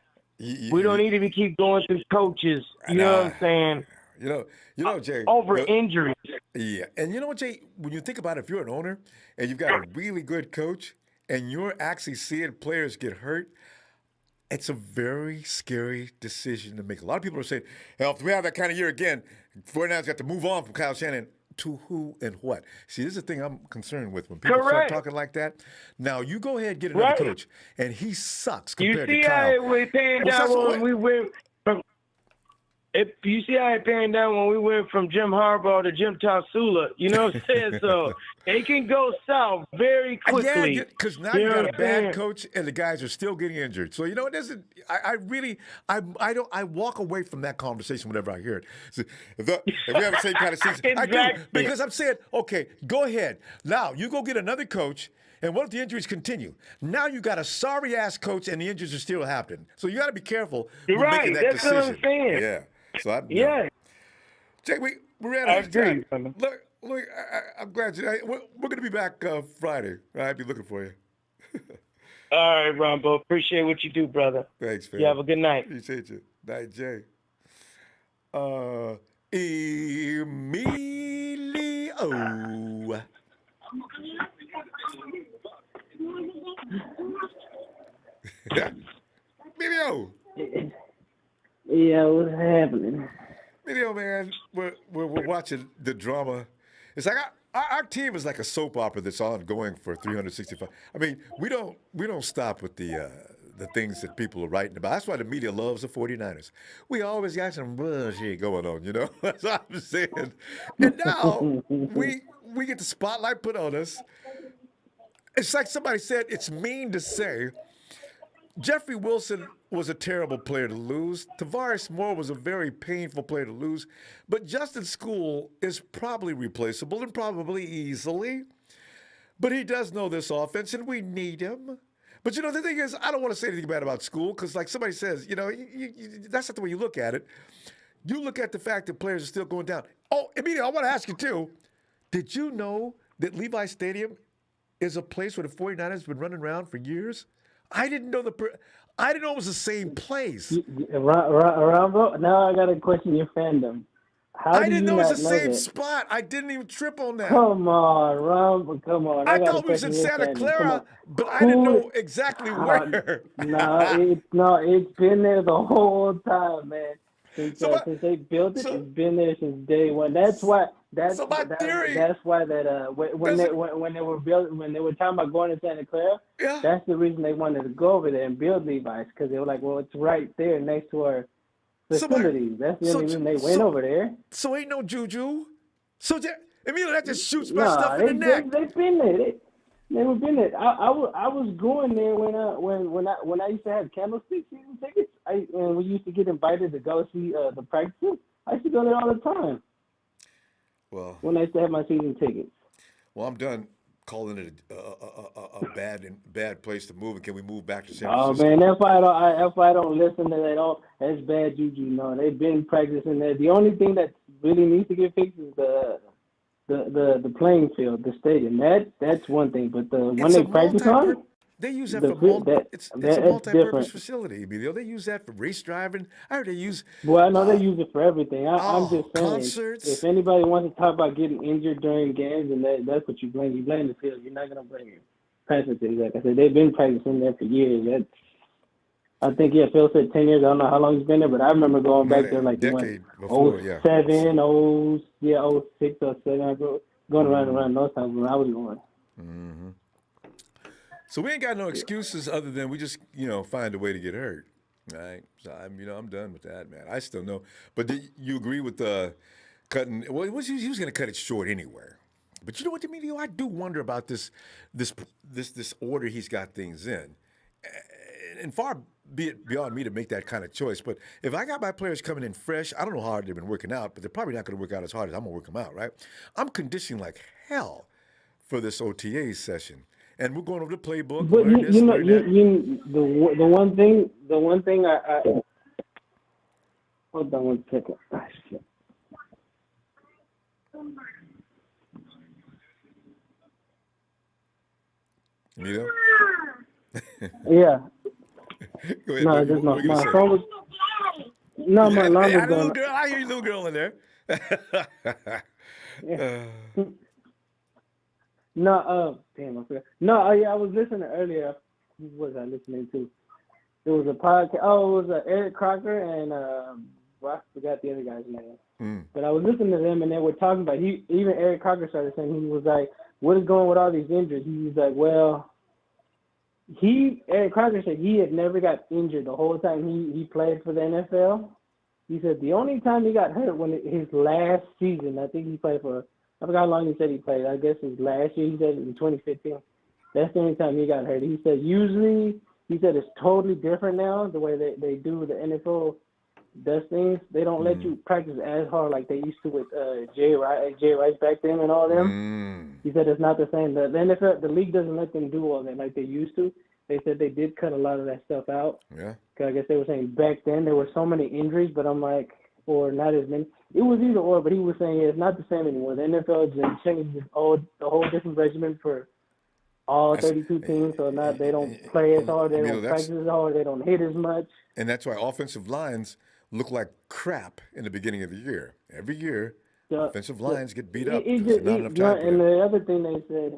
We don't need to keep going through coaches. You know what I'm saying? Jay. Over injuries. Yeah. And you know what, Jay? When you think about it, if you're an owner and you've got a really good coach and you're actually seeing players get hurt, it's a very scary decision to make. A lot of people are saying, hell, if we have that kind of year again, 49ers got to move on from Kyle Shanahan. To who and what? See, this is the thing I'm concerned with. When people start talking like that, now you go ahead and get another coach, and he sucks compared to Kyle. You see how it panned down when we went from you see how it panned down when we went from Jim Harbaugh to Jim Tasula. You know what I'm saying? So it can go south very quickly. Yeah, because now you got a bad coach, and the guys are still getting injured. So it doesn't. I walk away from that conversation whenever I hear it. So if we have the same kind of season, Exactly. I do because I'm saying, okay, go ahead. Now you go get another coach. And what if the injuries continue? Now you got a sorry ass coach, and the injuries are still happening. So you got to be careful with making that decision. That's what I'm saying. Yeah. So Jay, we're out of time. Look, I'm glad we're going to be back Friday. I'll be looking for you. All right, Ronbo. Appreciate what you do, brother. Thanks, man. You have a good night. Appreciate you. Night, Jay. Emilio. Emilio. Yeah, what's happening? Video, man, we're watching the drama. It's like our team is like a soap opera that's ongoing for 365. I mean, we don't stop with the things that people are writing about. That's why the media loves the 49ers. We always got some bullshit going on, That's what I'm saying. And now we get the spotlight put on us. It's like somebody said, it's mean to say Jeffrey Wilson was a terrible player to lose. Tavares Moore was a very painful player to lose. But Justin School is probably replaceable and probably easily. But he does know this offense, and we need him. But the thing is, I don't want to say anything bad about school because, like somebody says, that's not the way you look at it. You look at the fact that players are still going down. Oh, Emilio, I want to ask you too. Did you know that Levi Stadium is a place where the 49ers have been running around for years? I didn't know I didn't know it was the same place. Ronbo, now I got to question your fandom. How I do didn't you know it was not the know same that? spot. I didn't even trip on that. Come on, Ronbo, come on. I I got to thought we was in question your Santa fandom. Come on. Clara, but I didn't Who? know exactly where. No, it's been there the whole time, man. Since So since they built it, so it's been there since day one. That's why. so my theory. That's why that when Does they it- when they were built when they were talking about going to Santa Clara, Yeah. that's the reason they wanted to go over there and build Levi's, because they were like, well, it's right there next to our facilities. That's the only reason they went over there. So ain't no juju. So Emilio, that just shoots my Nah, stuff in the neck. they've been there. They were been there. I was going there when I used to have Candlestick season tickets. And we used to get invited to go see the practices. I used to go there all the time Well, when I used to have my season tickets. I'm done calling it a bad place to move. And can we move back to San Oh Francisco? man, if I don't listen to that, all that's bad juju. No, they've been practicing there. The only thing that really needs to get fixed is the playing field, the stadium. That's one thing. But when they practice on, They use that the for fi- that- it's that- a that's multi-purpose different. facility, Emilio. They use that for race driving. I heard they use Well, I know they use it for everything. I'm just saying, concerts. if anybody wants to talk about getting injured during games, and that's what you blame. You blame the field. You're not gonna blame your practices. Like I said, they've been practicing there for years. I think Phil said 10 years. I don't know how long he's been there, but I remember going back there like decade before, yeah. 07, 06, 07. I go going around those times when I was going. Mm-hmm. So we ain't got no excuses other than we just, find a way to get hurt, right? So I'm done with that, man. I still know. But you agree with cutting? Well, he was going to cut it short anywhere. But you know what, Emilio? I do wonder about this order he's got things in, and far be it beyond me to make that kind of choice. But if I got my players coming in fresh, I don't know how hard they've been working out, but they're probably not going to work out as hard as I'm going to work them out, right? I'm conditioning like hell for this OTA session. And we're going over the playbook. But learn this, learn that. the one thing I hold on one second. Ah, shit. Emilio? Yeah. Go ahead, No, buddy. just What were you my gonna say? phone was. No, my alarm was little going. girl. I hear you, little girl in there. No, damn, I forgot. No, yeah, I was listening earlier. What was I listening to? It was a podcast. Oh, it was Eric Crocker and I forgot the other guy's name. But I was listening to them, and they were talking about. Even Eric Crocker started saying, he was like, "What is going with all these injuries?" He was like, "Well." Eric Crocker said he had never got injured the whole time he played for the NFL. He said the only time he got hurt when his last season, I think he played for, I forgot how long he said he played. I guess his last year, he said in 2015. That's the only time he got hurt. He said usually, it's totally different now, the way they do the NFL does things. They don't let you practice as hard like they used to with Jay Rice back then and all them. He said it's not the same. The NFL, the league doesn't let them do all that like they used to. They said they did cut a lot of that stuff out. Yeah. Cause I guess they were saying back then there were so many injuries, but I'm like, or not as many. It was either or, but he was saying it's not the same anymore. The NFL just changed the whole different regimen for all 32 teams, so now they don't play as hard, they don't practice as hard, they don't hit as much. And that's why offensive lines look like crap in the beginning of the year. Every year, offensive lines get beat up. There's not enough time. And the other thing they said,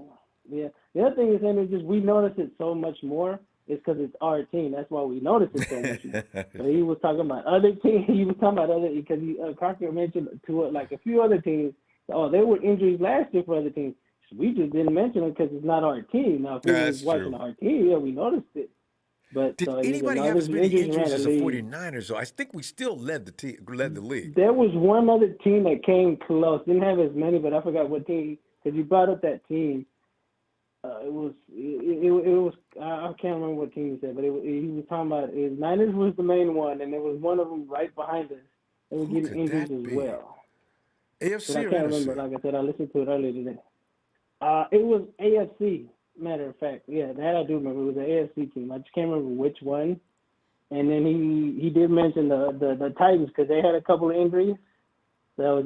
the other thing is saying is just we notice it so much more. It's because it's our team. That's why we notice it so much more. But he was talking about other teams. He was talking about other because Crocker mentioned to like a few other teams. Oh, there were injuries last year for other teams. We just didn't mention it because it's not our team. Now, if we was watching our team, we noticed it. But did anybody have as many injuries as the 49ers? So I think we still led the league. There was one other team that came close. Didn't have as many, but I forgot what team. Because you brought up that team. It was. I can't remember what team he said, but he was talking about it. Niners was the main one, and there was one of them right behind us. They were getting injuries as well. AFC but I or can't NFC? remember. Like I said, I listened to it earlier today. It was AFC. matter of fact, yeah, that I do remember. It was an AFC team. I just can't remember which one. And then he did mention the Titans because they had a couple of injuries. That was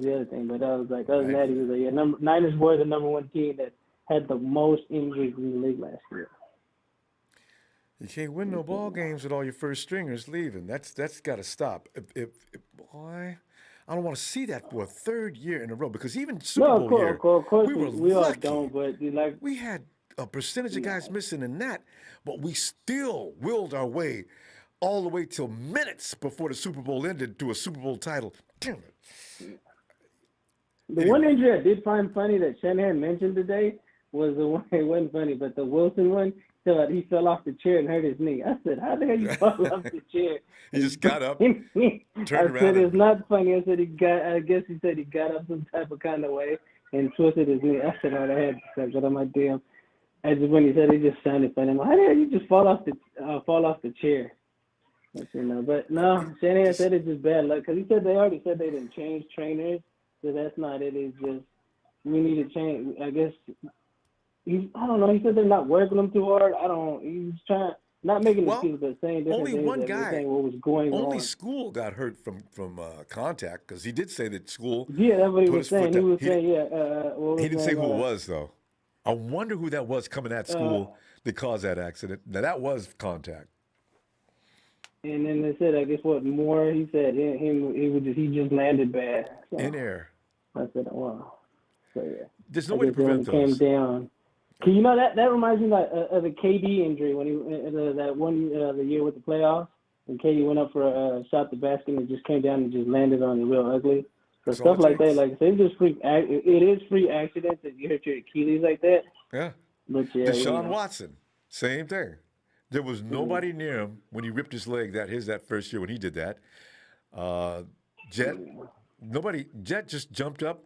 the other thing. But I was like, other than that, he was like, yeah, Niners were the number one team that had the most injuries in the league last year. You can't win no ball games with all your first stringers leaving. That's got to stop. Boy, I don't want to see that for a third year in a row because even Super Bowl year, of course we were we all lucky. don't. But like We had a percentage of guys missing in that, but we still willed our way all the way till minutes before the Super Bowl ended to a Super Bowl title. Damn it. the one injury I did find funny that Shanahan mentioned today was the one. It wasn't funny, but the Wilson one. So he fell off the chair and hurt his knee. I said, "How the hell you fall off the chair?" He just got up, turned around. I said, "It's not funny." I said I guess he said he got up some type of kind of way and twisted his knee. I said, "Oh, I had to say, but I'm like, damn." When he said it, just sounded funny. I'm like, how the hell you just fall off the chair? But no, Shanahan said it's just bad luck because he said they already said they didn't change trainers, so that's not it. It's just we need to change. I guess I don't know. He said they're not working them too hard. He's trying not making excuses, but saying different only things. one that we're guy. saying what was going Only on. School got hurt from contact because he did say that School. Yeah, that's what he put was his foot saying. He down. was saying, yeah. He didn't say who it was though. I wonder who that was coming at School that caused that accident. Now that was contact. And then they said, I guess what more? He said he just landed bad. So In air. I said, wow. So yeah. There's no way to prevent came those. down. You know that reminds me of the KD injury when he that one the year with the playoffs when KD went up for a shot the basket and just came down and just landed on it real ugly. So That's all stuff it like takes. that, like it's just it is free accidents if you hurt your Achilles like that. Yeah. But yeah, Deshaun Watson, same thing. There was nobody near him when he ripped his leg. That first year when he did that. Jet just jumped up,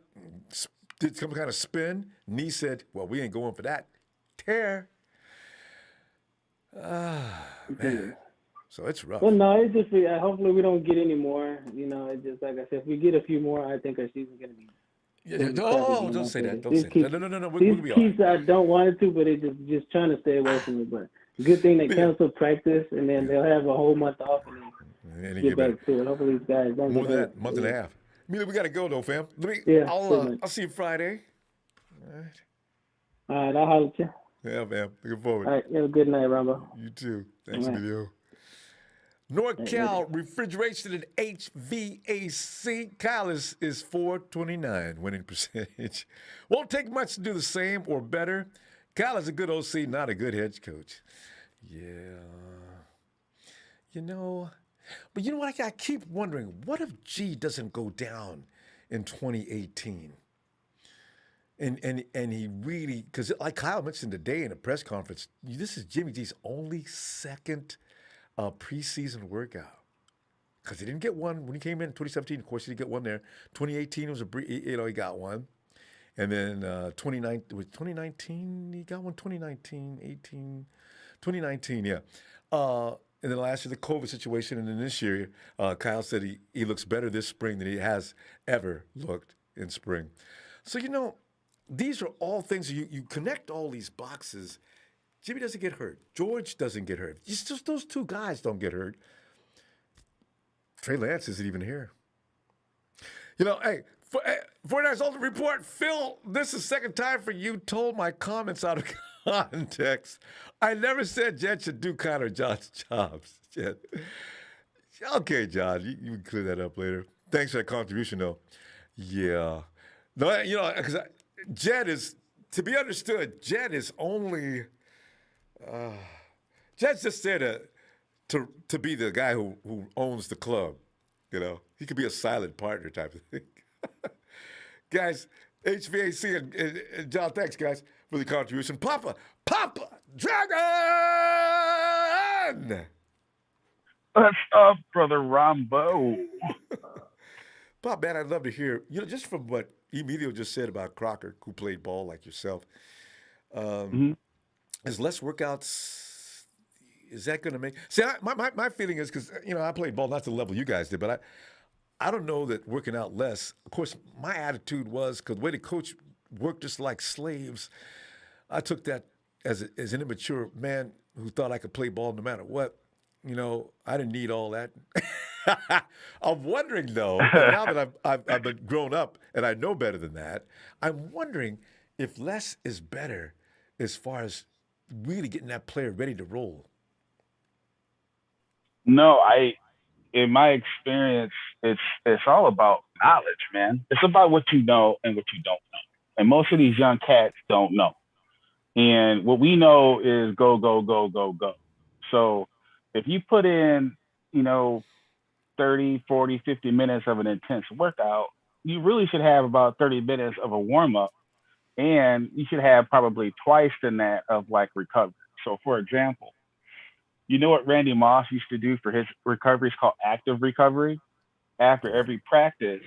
did some kind of spin. Knee said, "Well, we ain't going for that." Tear. Man. So it's rough. Well, no, it's just hopefully we don't get any more. It's just like I said, if we get a few more, I think our season's gonna be. Don't say that. Don't say that. No. We're gonna be all These I don't want it to, but it's just trying to stay away from it. But good thing they cancel practice, and then they'll have a whole month off and then get back to it. Hopefully these guys don't more get than hurt. that, month and a half. Mila, we gotta go though, fam. Yeah, I'll see you Friday. All right. All right, I'll holler at you. Yeah, fam. Looking forward. All right, have a good night, Ronbo. You too. Thanks, All right. Emilio. NorCal Refrigeration and HVAC. Kyle is 429 winning percentage. Won't take much to do the same or better. Kyle is a good OC, not a good head coach. Yeah. But you know what? I keep wondering, what if G doesn't go down in 2018? And he really, because like Kyle mentioned today in a press conference, this is Jimmy G's only second preseason workout. Because he didn't get one when he came in 2017. Of course, he didn't get one there. 2018 was he got one. And then 2019, he got one. 2019, yeah. And then last year, the COVID situation. And then this year, Kyle said he looks better this spring than he has ever looked in spring. So, these are all things, you connect all these boxes. Jimmy doesn't get hurt. George doesn't get hurt. It's just those two guys don't get hurt. Trey Lance isn't even here. Hey, 49ers Ultimate Report. Phil, this is the second time for you told my comments out of context. I never said Jet should do Connor John's jobs. Jet. Okay, John, you can clear that up later. Thanks for that contribution, though. Yeah. No, because Jet is, to be understood, Jet is only, Jet's just there to be the guy who owns the club. He could be a silent partner type of thing. Guys, HVAC and John, thanks, guys, for the contribution. Papa Dragon! What's up, Brother Ronbo? Pop, man, I'd love to hear, just from what Emilio just said about Crocker, who played ball like yourself. Is less workouts, is that going to make... See, my feeling is, because, I played ball not to the level you guys did, but I don't know that working out less... Of course, my attitude was, because the way the coach worked us like slaves, I took that as an immature man who thought I could play ball no matter what, I didn't need all that. I'm wondering though, and now that I've been grown up and I know better than that, I'm wondering if less is better as far as really getting that player ready to roll. No, in my experience, it's all about knowledge, man. It's about what you know and what you don't know. And most of these young cats don't know. And what we know is go, go, go, go, go. So if you put in, 30, 40, 50 minutes of an intense workout, you really should have about 30 minutes of a warm up. And you should have probably twice than that of like recovery. So for example, you know what Randy Moss used to do for his recovery? It's called active recovery. After every practice,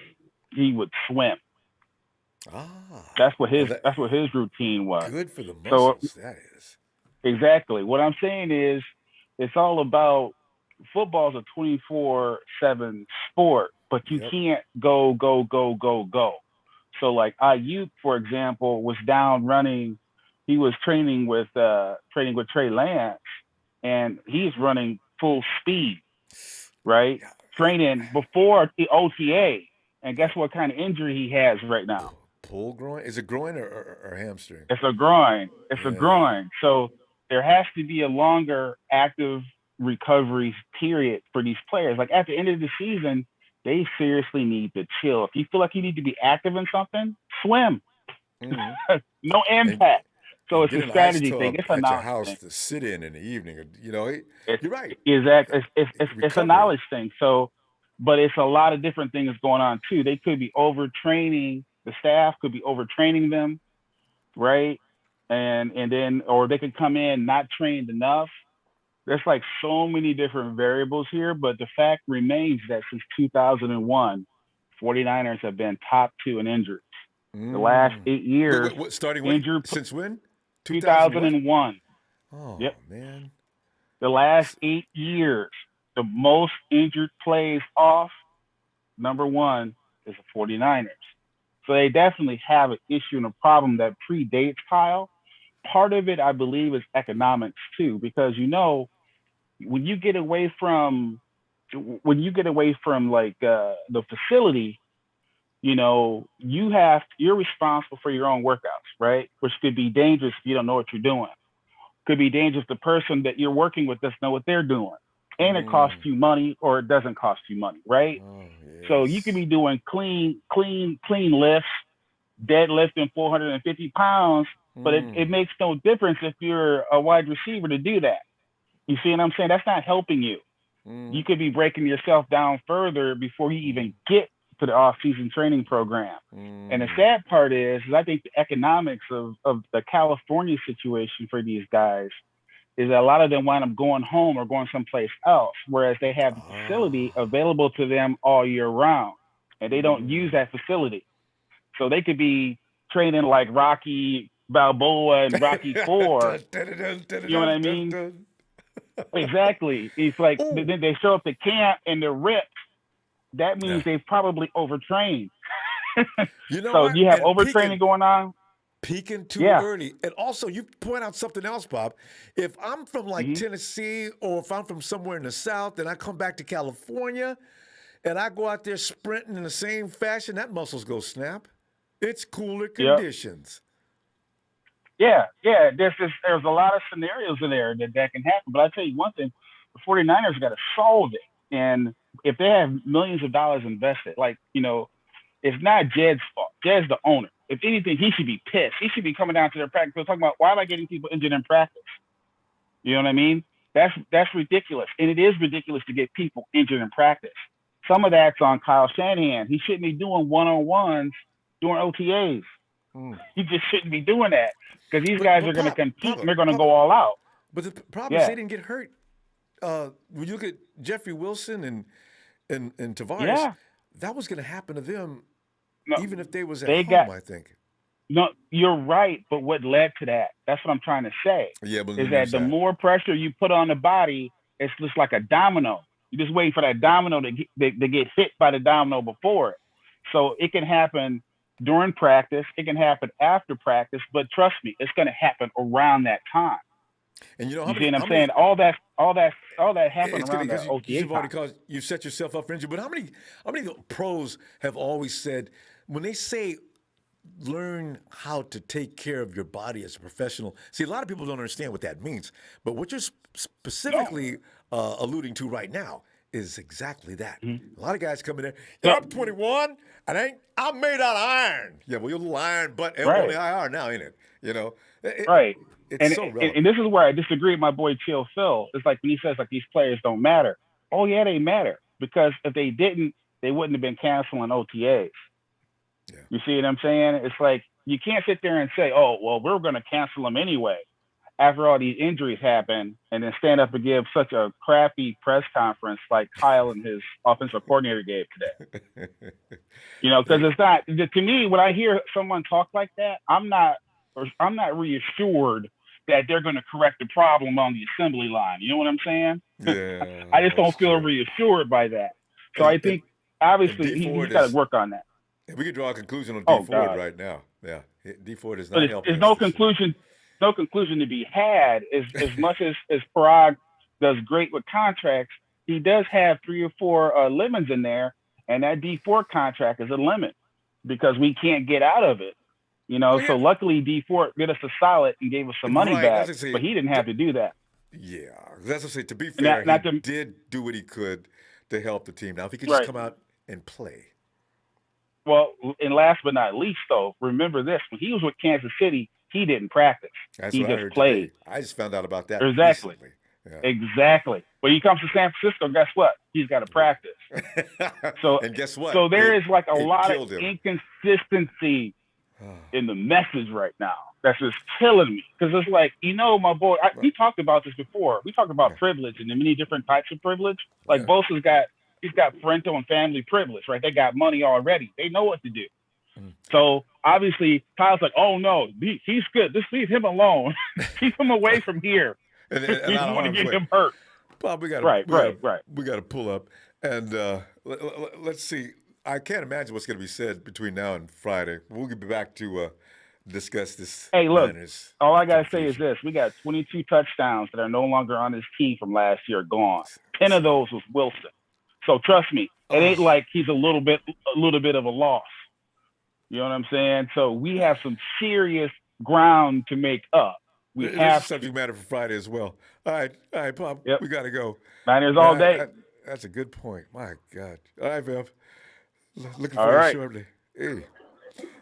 he would swim. That's what his routine was. Good for the muscles, that is. Exactly. What I'm saying is it's all about football's a 24/7 sport, but you can't go, go, go, go, go. So like Ayuk, for example, was down running. He was training with Trey Lance, and he's running full speed, right? Training before the OTA. And guess what kind of injury he has right now? Pull groin? Is it groin or hamstring? It's a groin. It's a groin. So there has to be a longer active recovery period for these players. Like at the end of the season, they seriously need to chill. If you feel like you need to be active in something, swim. No impact. So it's a strategy thing. It's a knowledge house thing. to sit in the evening. You're right. Exactly. It's a knowledge thing. So, but it's a lot of different things going on too. They could be overtraining. The staff could be overtraining them, right? And then, or they could come in not trained enough. There's like so many different variables here, but the fact remains that since 2001, 49ers have been top 2 in injuries. The last 8 years, starting injured since when? 2001. Oh, yep. Man. The last 8 years, the most injured plays off, number 1 is the 49ers. So they definitely have an issue and a problem that predates Kyle. Part of it, I believe, is economics too, because when you get away from like the facility, you're responsible for your own workouts, right? Which could be dangerous if you don't know what you're doing. Could be dangerous to the person that you're working with doesn't know what they're doing. And it costs you money or it doesn't cost you money, right? So you can be doing clean lifts, deadlifting 450 pounds, but it makes no difference if you're a wide receiver to do that. You see what I'm saying? That's not helping you. You could be breaking yourself down further before you even get to the off-season training program. And the sad part is I think the economics of the California situation for these guys is that a lot of them wind up going home or going someplace else, whereas they have the facility available to them all year round, and they don't use that facility. So they could be training like Rocky Balboa and Rocky IV. You know what I mean? Exactly. It's like then they show up to camp and they're ripped. That means they've probably overtrained. So what? you have overtraining going on. Peaking too early. And also, you point out something else, Bob. If I'm from like Tennessee or if I'm from somewhere in the South and I come back to California and I go out there sprinting in the same fashion, that muscles go snap. It's cooler conditions. Yeah. There's a lot of scenarios in there that can happen. But I tell you one thing, the 49ers got to solve it. And if they have millions of dollars invested, it's not Jed's fault. Jed's the owner. If anything, he should be pissed. He should be coming down to their practice talking about, why am I getting people injured in practice? You know what I mean? That's ridiculous. And it is ridiculous to get people injured in practice. Some of that's on Kyle Shanahan. He shouldn't be doing one-on-ones during OTAs. He just shouldn't be doing that because these guys are going to compete and they're going to go all out. But the problem is they didn't get hurt. When you look at Jeffrey Wilson and Tavares, that was going to happen to them even if they was at home, I think. No, you're right. But what led to that? That's what I'm trying to say. Is that the more pressure you put on the body, it's just like a domino. You're just waiting for that domino to get hit by the domino before it. So it can happen during practice. It can happen after practice, but trust me, it's going to happen around that time. And you see what I'm saying? All that happened it's around because that OTA you've already time. you set yourself up for injury. But how many pros have always said when they say learn how to take care of your body as a professional? See, a lot of people don't understand what that means. But what you're specifically alluding to right now is exactly that. Mm-hmm. A lot of guys come in there, yeah, I'm 21, and I'm made out of iron. Yeah, well, you're a little iron, but only IR now, ain't it? You know, Right. It's so relevant. And this is where I disagree with my boy Chill Phil. It's like when he says like these players don't matter. Oh yeah, they matter, because if they didn't, they wouldn't have been canceling OTAs. Yeah. You see what I'm saying? It's like you can't sit there and say, oh well, we're going to cancel them anyway after all these injuries happen, and then stand up and give such a crappy press conference like Kyle and his offensive coordinator gave today. You know, because it's not, to me, when I hear someone talk like that, I'm not reassured that they're going to correct the problem on the assembly line. You know what I'm saying? Yeah. I just don't feel reassured by that. So I think obviously he's got to work on that. We could draw a conclusion on D Ford right now. Yeah, D Ford is not helping. There's no conclusion. No conclusion to be had. As much as Parag does great with contracts, he does have 3 or 4 lemons in there, and that D4 contract is a lemon because we can't get out of it. You know, so luckily D4 did us a solid and gave us some money back, but he didn't have to do that. Yeah, that's what I say. To be fair, he did do what he could to help the team. Now, if he could just come out and play. Well, and last but not least, though, remember this: when he was with Kansas City, he didn't practice. He just played. I just found out about that. Exactly. Yeah. Exactly. When he comes to San Francisco, guess what? He's got to practice. So and guess what? So there is like a lot of inconsistency in the message right now. That's just killing me, because it's like, you know, my boy. We talked about this before. We talked about privilege and the many different types of privilege. Like Bosa's he's got parental and family privilege, right? They got money already. They know what to do. So obviously Kyle's like, oh no, he's good. Just leave him alone. Keep him away from here. and we don't want to get him hurt. Bob, we got to pull up and let's see. I can't imagine what's going to be said between now and Friday. We'll be back to discuss this. Hey, look, all I got to say is this. We got 22 touchdowns that are no longer on this team from last year gone. 10 of those was Wilson. So trust me, it ain't like he's a little bit of a loss. You know what I'm saying? So we have some serious ground to make up. This is subject matter for Friday as well. All right, Pop. Yep. We got to go. Niners all day. That's a good point. My God. All right, Viv. Looking for you shortly. Hey,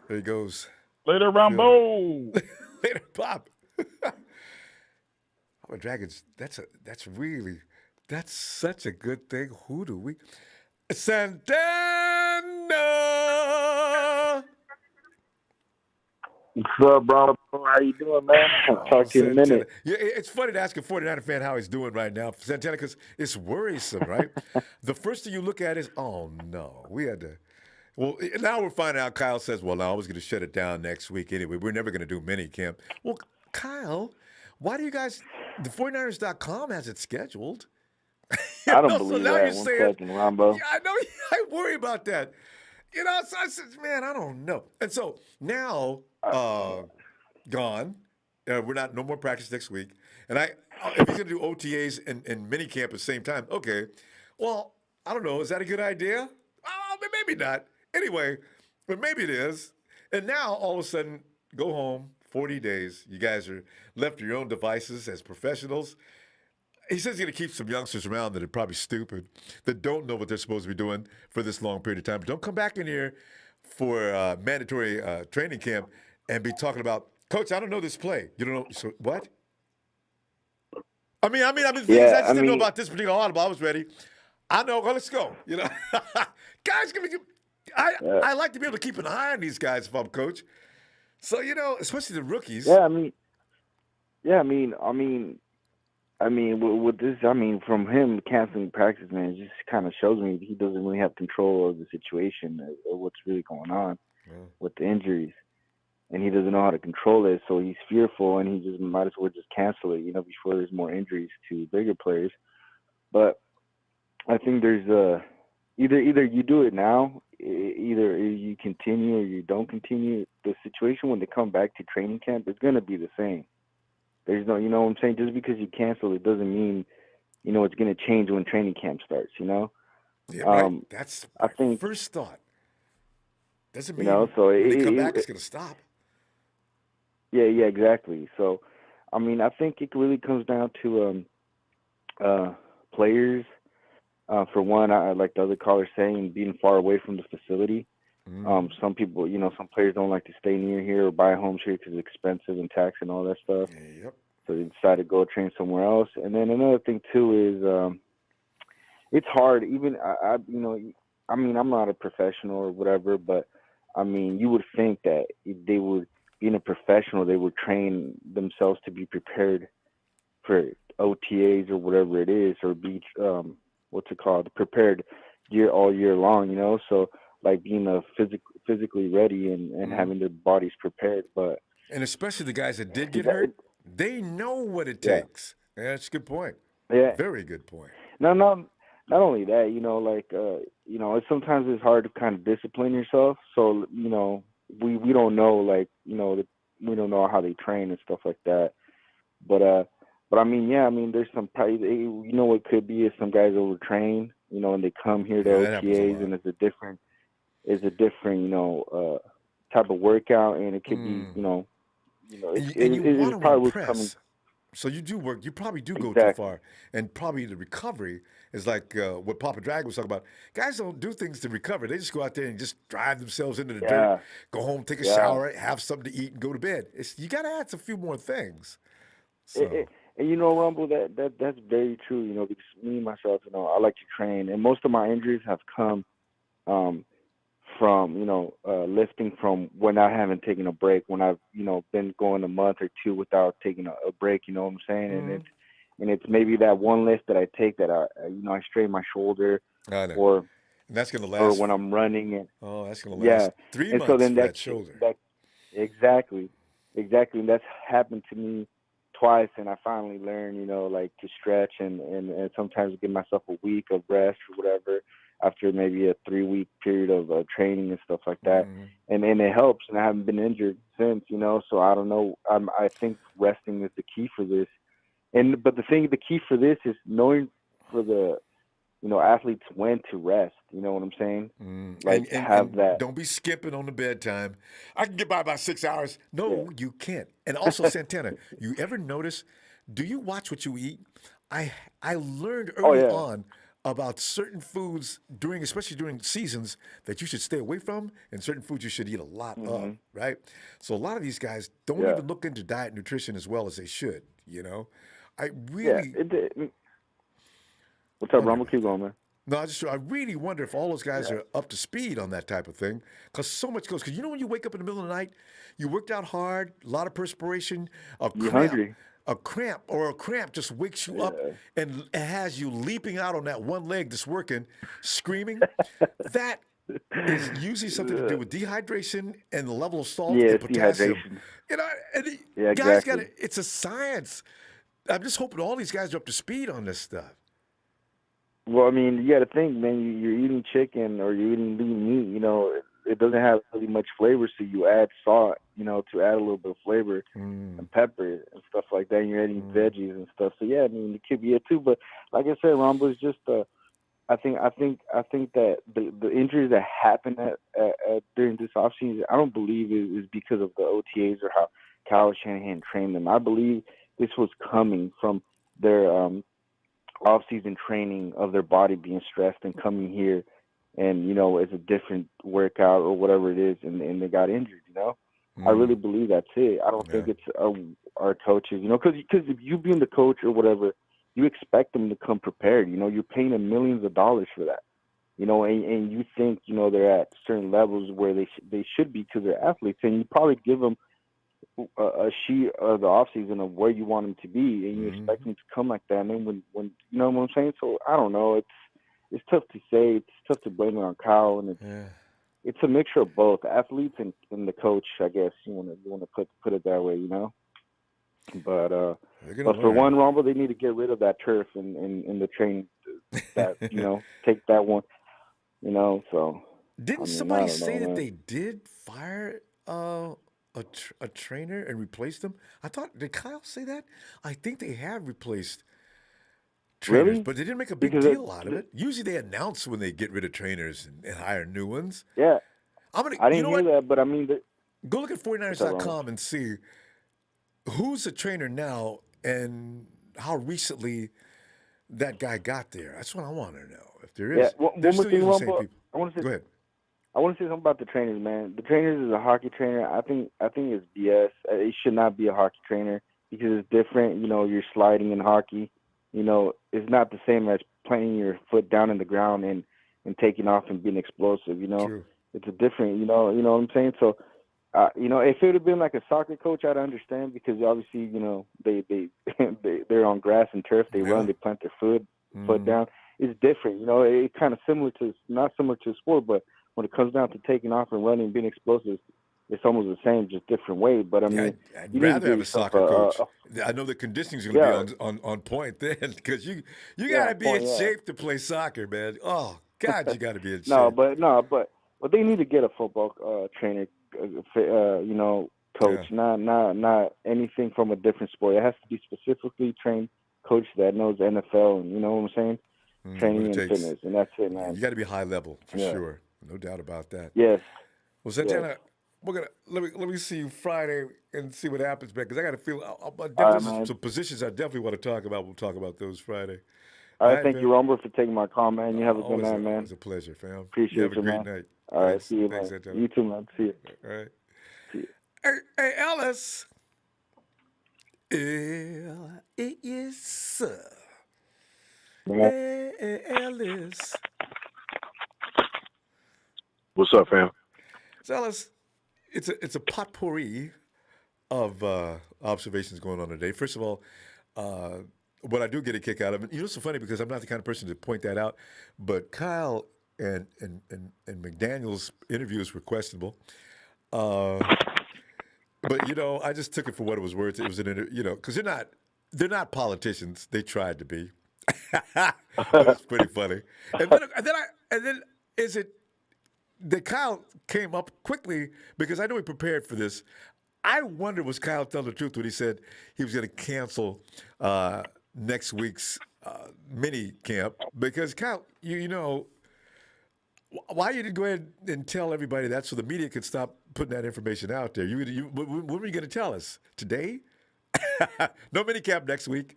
there he goes. Later, Ronbo. Later, Pop. Our Dragons. That's such a good thing. Who do we? Santana. What's up, bro? How you doing, man? I'll talk to you in a minute. Yeah, it's funny to ask a 49er fan how he's doing right now, Santana, because it's worrisome, right? The first thing you look at is, oh, no, we had to. Well, now we're finding out. Kyle says, well, no, I was going to shut it down next week anyway. We're never going to do mini camp. Well, Kyle, why do you guys, the 49ers.com has it scheduled. I don't believe that. One second, Ronbo. Yeah, I know. I worry about that. You know, so I said, man, I don't know. And so now, gone. We're no more practice next week. And if he's going to do OTAs and mini camp at the same time, okay. Well, I don't know. Is that a good idea? Oh, maybe not. Anyway, but maybe it is. And now, all of a sudden, go home, 40 days. You guys are left to your own devices as professionals. He says he's going to keep some youngsters around that are probably stupid, that don't know what they're supposed to be doing for this long period of time. But don't come back in here for mandatory training camp and be talking about, Coach, I don't know this play. You don't know. So what? I just didn't know about this particular audible. I was ready. I know. Well, let's go. You know, guys, I like to be able to keep an eye on these guys if I'm coach. So, you know, especially the rookies. With this, from him canceling practice, man, it just kind of shows me he doesn't really have control of the situation or what's really going on with the injuries. And he doesn't know how to control it, so he's fearful, and he just might as well just cancel it, before there's more injuries to bigger players. But I think there's either you do it now, either you continue or you don't continue. The situation when they come back to training camp is going to be the same. There's no, you know what I'm saying? Just because you cancel, it doesn't mean, you know, it's going to change when training camp starts, you know? Yeah, right. That's I my think, first thought. Doesn't you know, mean so when they come back, it's going to stop. yeah, exactly. So, I mean, I think it really comes down to players. For one, I like the other caller saying, being far away from the facility. Some people, you know, some players don't like to stay near here or buy homes here because it's expensive and tax and all that stuff. Yep. So they decide to go train somewhere else. And then another thing too is it's hard. Even you know, I mean, I'm not a professional or whatever, but I mean, you would think that if they would, being a professional, they would train themselves to be prepared for OTAs or whatever it is, or be what's it called, prepared all year long. You know, so like being physically ready and having their bodies prepared. But And especially the guys that did get hurt, they know what it yeah, takes. Yeah, that's a good point. yeah. Very good point. No, not only that, you know, like you know, sometimes it's hard to kind of discipline yourself. So, you know, we don't know, like, you know, we don't know how they train and stuff like that. But I mean, yeah, I mean, there's some probably, you know, what could be is some guys overtrain, you know, and they come here to Yeah, that happens a OTAs lot. and it's a different, you know, type of workout, and it could be, you know, And you want it to probably was coming. impress. So you do work. You probably do go too Exactly. far, and probably the recovery is like what Papa Drag was talking about. Guys don't do things to recover. They just go out there and just drive themselves into the dirt, Yeah, go home, take a yeah. shower, have something to eat, and go to bed. You got to add a few more things. It, So and you know, Rumble, that's very true. You know, because me myself, you know, I like to train, and most of my injuries have come um, from, you know, lifting from when I haven't taken a break, when I've, you know, been going a month or two without taking a break. You know what I'm saying? And it's maybe that one lift that I take that you know, I strain my shoulder, I know, or and that's gonna or last. when I'm running, and That's gonna yeah, last 3 and so months then for that shoulder. that exactly, and that's happened to me twice, and I finally learned, you know, like to stretch and sometimes give myself a week of rest or whatever after maybe a 3-week period of training and stuff like that, and it helps, and I haven't been injured since, you know. So I don't know. I think resting is the key for this, but the key for this is knowing for the, you know, athletes when to rest. You know what I'm saying? Like have And that. don't be skipping on the bedtime. I can get by about 6 hours. Yeah. No, you can't. And also, Santana, you ever notice? Do you watch what you eat? I learned Oh early yeah. on about certain foods especially during seasons, that you should stay away from, and certain foods you should eat a lot of. Mhm. Right. So a lot of these guys don't Yeah. even look into diet and nutrition as well as they should. You know, I Yeah. really What's up, wonder Rumble? about Keep that. going, man. No, I really wonder if all those guys Yeah. are up to speed on that type of thing, because so much goes. Because you know, when you wake up in the middle of the night, you worked out hard, a lot of perspiration, a You cramp, hungry? a cramp just wakes you up Yeah. and it has you leaping out on that one leg that's working, screaming. That is usually something to do with dehydration and the level of salt Yeah, and it's potassium. dehydration. You know, and Yeah, guys got exactly. to. It's a science. I'm just hoping all these guys are up to speed on this stuff. Well, I mean, you got to think, man. You're eating chicken or you're eating lean meat. You know, it doesn't have really much flavor, so you add salt, you know, to add a little bit of flavor and pepper and stuff like that. And you're adding veggies and stuff. So yeah, I mean, it could be it too. But like I said, Rombo is just I think that the injuries that happen during this offseason, I don't believe it is because of the OTAs or how Kyle Shanahan trained them. I believe this was coming from their off-season training of their body being stressed and coming here, and, you know, it's a different workout or whatever it is, and they got injured. You know, I really believe that's it. I don't think it's our coaches. You know, because if you being the coach or whatever, you expect them to come prepared. You know, you're paying them millions of dollars for that. You know, and you think, you know, they're at certain levels where they should be because they're athletes, and you probably give them a sheet of the off season of where you want them to be, and you expect them to come like that. And then when you know what I'm saying? So I don't know. It's tough to say. It's tough to blame it on Kyle, and it's a mixture of both athletes and the coach. I guess you want to put it that way, you know. But for one, Rumble, they need to get rid of that turf in the training. That, you know, take that one. You know, so Didn't I somebody don't say know, that man. they did fire a trainer and replaced him? I thought, did Kyle say that? I think they have replaced trainers, Really? but they didn't make a big Because deal out of it. Usually they announce when they get rid of trainers and hire new ones. yeah, I You didn't know hear what? that, but I mean, Go look at what's up, Ronbo? 49ers.com and see who's the trainer now and how recently that guy got there. That's what I want to know. If there Yeah, is, they're one more still thing, using the same Ronbo. people. I want to say Go ahead. something about the trainers, man. The trainers is a hockey trainer. I think it's BS. It should not be a hockey trainer because it's different. You know, you're sliding in hockey. You know, it's not the same as planting your foot down in the ground and taking off and being explosive. You know, True. it's a different. You know what I'm saying. So, you know, if it would have been like a soccer coach, I'd understand because obviously, you know, they're on grass and turf. They run. They plant their foot down. It's different. You know, it's kind of similar to not similar to sport, but when it comes down to taking off and running and being explosive, it's almost the same, just different way. But I mean, I'd you need to rather give have a yourself soccer coach. I know the conditioning is going to yeah, be on point then because you got yeah, to be in point, yeah. shape to play soccer, man. Oh God, you got to be in no, shape. but they need to get a football trainer, you know, coach, Yeah. not anything from a different sport. It has to be specifically trained coach that knows NFL and you know what I'm saying, What training it and takes. fitness, and that's it, Yeah, man. you got to be high level for Yeah. sure. No doubt about that. Yes. Well, Yes. Santana, we're gonna let me see you Friday and see what happens, man. Because I got to feel All right, definitely man. some positions I definitely want to talk about. We'll talk about those Friday. All All right, right, thank you, man. Romber, for taking my call, man. You have a good night, man. Always a pleasure, fam. You have Appreciate a you, great man. night. All right, see you, Thanks, man. Santana. You too, man. See you. All right. See you. Hey, Ellis. Yes, sir. Hey, Ellis. What's up, fam? So, Ellis, it's a potpourri of observations going on today. First of all, what I do get a kick out of it, you know, it's so funny because I'm not the kind of person to point that out, but Kyle and McDaniel's interviews were questionable. But you know, I just took it for what it was worth. It was you know, because they're not politicians. They tried to be, but it's pretty funny. And then is it that Kyle came up quickly because I know he prepared for this. I wonder was Kyle telling the truth when he said he was going to cancel next week's mini camp because Kyle, you know. Why you didn't go ahead and tell everybody that so the media could stop putting that information out there? When were you going to tell us? Today? No minicamp next week.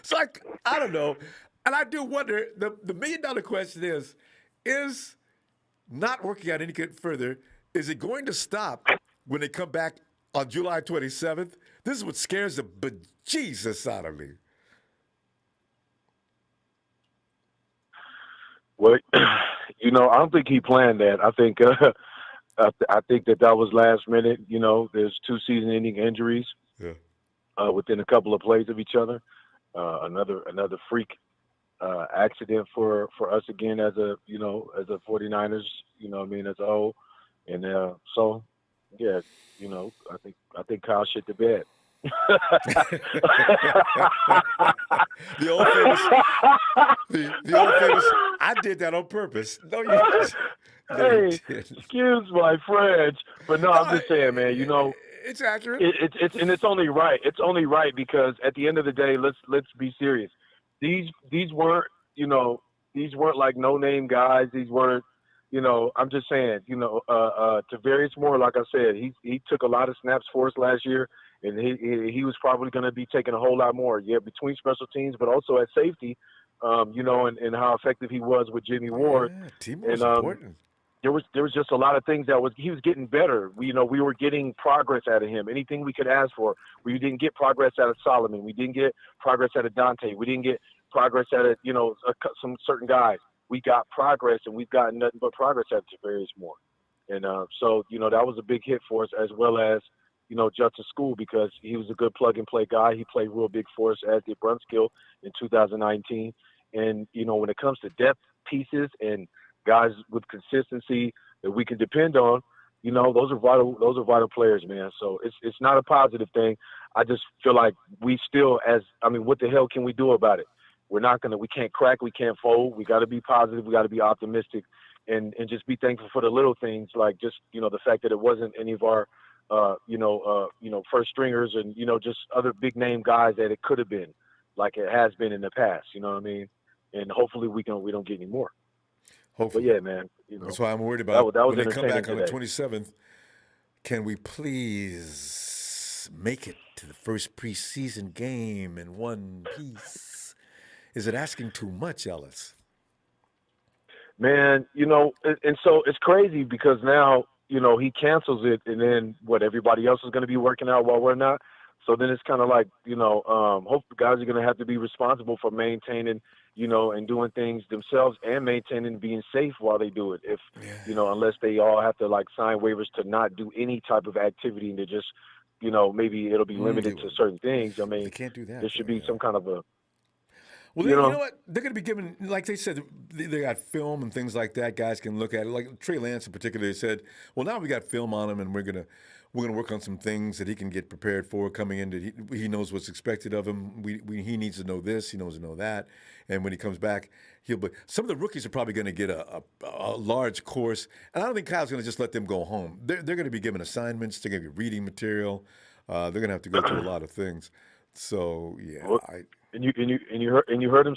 So I don't know. And I do wonder, the million-dollar question is not working out any further, is it going to stop when they come back on July 27th? This is what scares the bejesus out of me. Well, you know, I don't think he planned that. I think I think that was last minute. You know, there's 2 season-ending injuries Yeah. within a couple of plays of each other. Another freak accident for us again as a 49ers. You know what I mean, as a whole. And so yeah, you know, I think Kyle shit the bed. The old famous, the old famous. I did that on purpose. No, Hey, you didn't. excuse my French, but no, I'm just saying, man. You know, it's accurate. it's only right. It's only right because at the end of the day, let's be serious. These weren't like no name guys. These weren't, you know. I'm just saying, you know, Tavarius Moore, like I said, he took a lot of snaps for us last year, and he was probably going to be taking a whole lot more. Yeah, between special teams, but also at safety. You know, and how effective he was with Jimmy Ward. Yeah, team And was important. there was just a lot of things he was getting better. We were getting progress out of him. Anything we could ask for. We didn't get progress out of Solomon. We didn't get progress out of Dante. We didn't get progress out of some certain guys. We got progress, and we've gotten nothing but progress out of Tavarius Moore. And so you know that was a big hit for us, as well as Justice School, because he was a good plug and play guy. He played real big for us, as did Brunskill in 2019. And when it comes to depth pieces and guys with consistency that we can depend on, those are vital players, man. So it's not a positive thing. I just feel like we still, what the hell can we do about it? We can't crack, we can't fold. We got to be positive. We got to be optimistic and just be thankful for the little things, like just the fact that it wasn't any of our first stringers and just other big name guys that it could have been, like it has been in the past. You know what I mean? And hopefully we don't get any more. Hopefully. But yeah, man. That's why I'm worried about that was when they come back on the today. 27th. Can we please make it to the first preseason game in one piece? Is it asking too much, Ellis? Man, and so it's crazy because now, he cancels it, and then everybody else is going to be working out while we're not. So then it's kind of like, hope the guys are going to have to be responsible for maintaining, and doing things themselves and maintaining being safe while they do it. If, unless they all have to like sign waivers to not do any type of activity and to just, maybe it'll be limited to certain things. I mean, they can't do that. There should be some kind of a. Well, you know what? They're going to be given, like they said, they got film and things like that. Guys can look at it. Like Trey Lance in particular, they said, well, now we got film on him, and we're gonna work on some things that he can get prepared for coming in. That he knows what's expected of him. He needs to know this. He knows to know that. And when he comes back, But some of the rookies are probably going to get a large course, and I don't think Kyle's going to just let them go home. They're going to be given assignments. They're going to be reading material. They're going to have to go through a lot of things. So yeah, Well, And you heard him you heard him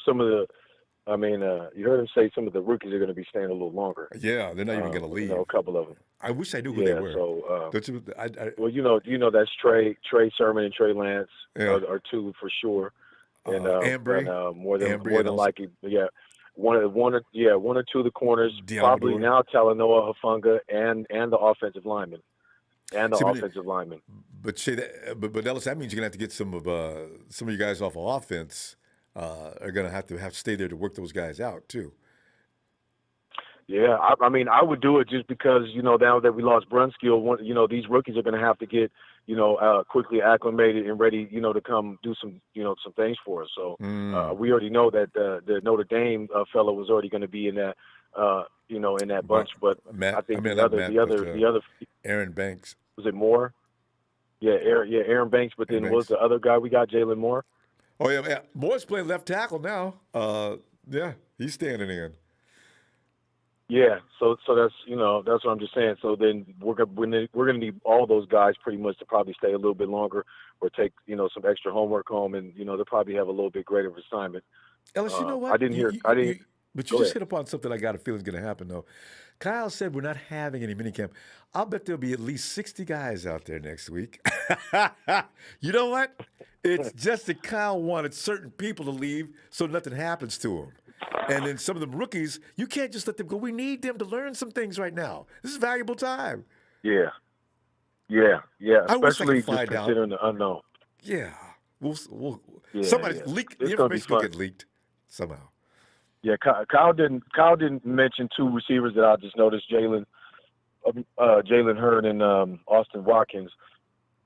say some of the rookies are going to be staying a little longer. Yeah, they're not even going to leave. A couple of them. I wish I knew who they were. So, well, that's Trey Sermon and Trey Lance are two for sure, and Ambry, more than likely, one or two of the corners, Diamador. probably now Talanoa, Hufanga, and the offensive lineman. But but Ellis, that means you're gonna have to get some of you guys off of offense. Are gonna have to stay there to work those guys out too. Yeah, I would do it just because now that we lost Brunskill, these rookies are going to have to get quickly acclimated and ready to come do some some things for us. So we already know that the Notre Dame fellow was already going to be in that in that bunch. But I think the other Aaron Banks. Was it Moore? Yeah, Aaron Banks. But then was the other guy we got, Jalen Moore? Oh yeah, Moore's playing left tackle now. He's standing in. Yeah, so that's that's what I'm just saying. So then we're gonna need all those guys pretty much to probably stay a little bit longer or take some extra homework home, and they'll probably have a little bit greater assignment. Ellis, you know what? I didn't. But you just hit upon something I got a feeling is going to happen though. Kyle said we're not having any minicamp. I'll bet there'll be at least 60 guys out there next week. You know what? It's just that Kyle wanted certain people to leave so nothing happens to them. And then some of the rookies, you can't just let them go. We need them to learn some things right now. This is valuable time. Yeah. Especially just considering the unknown. Yeah. Somebody leak. The information will get leaked somehow. Yeah, Kyle didn't mention two receivers that I just noticed: Jalen Hurd and Austin Watkins.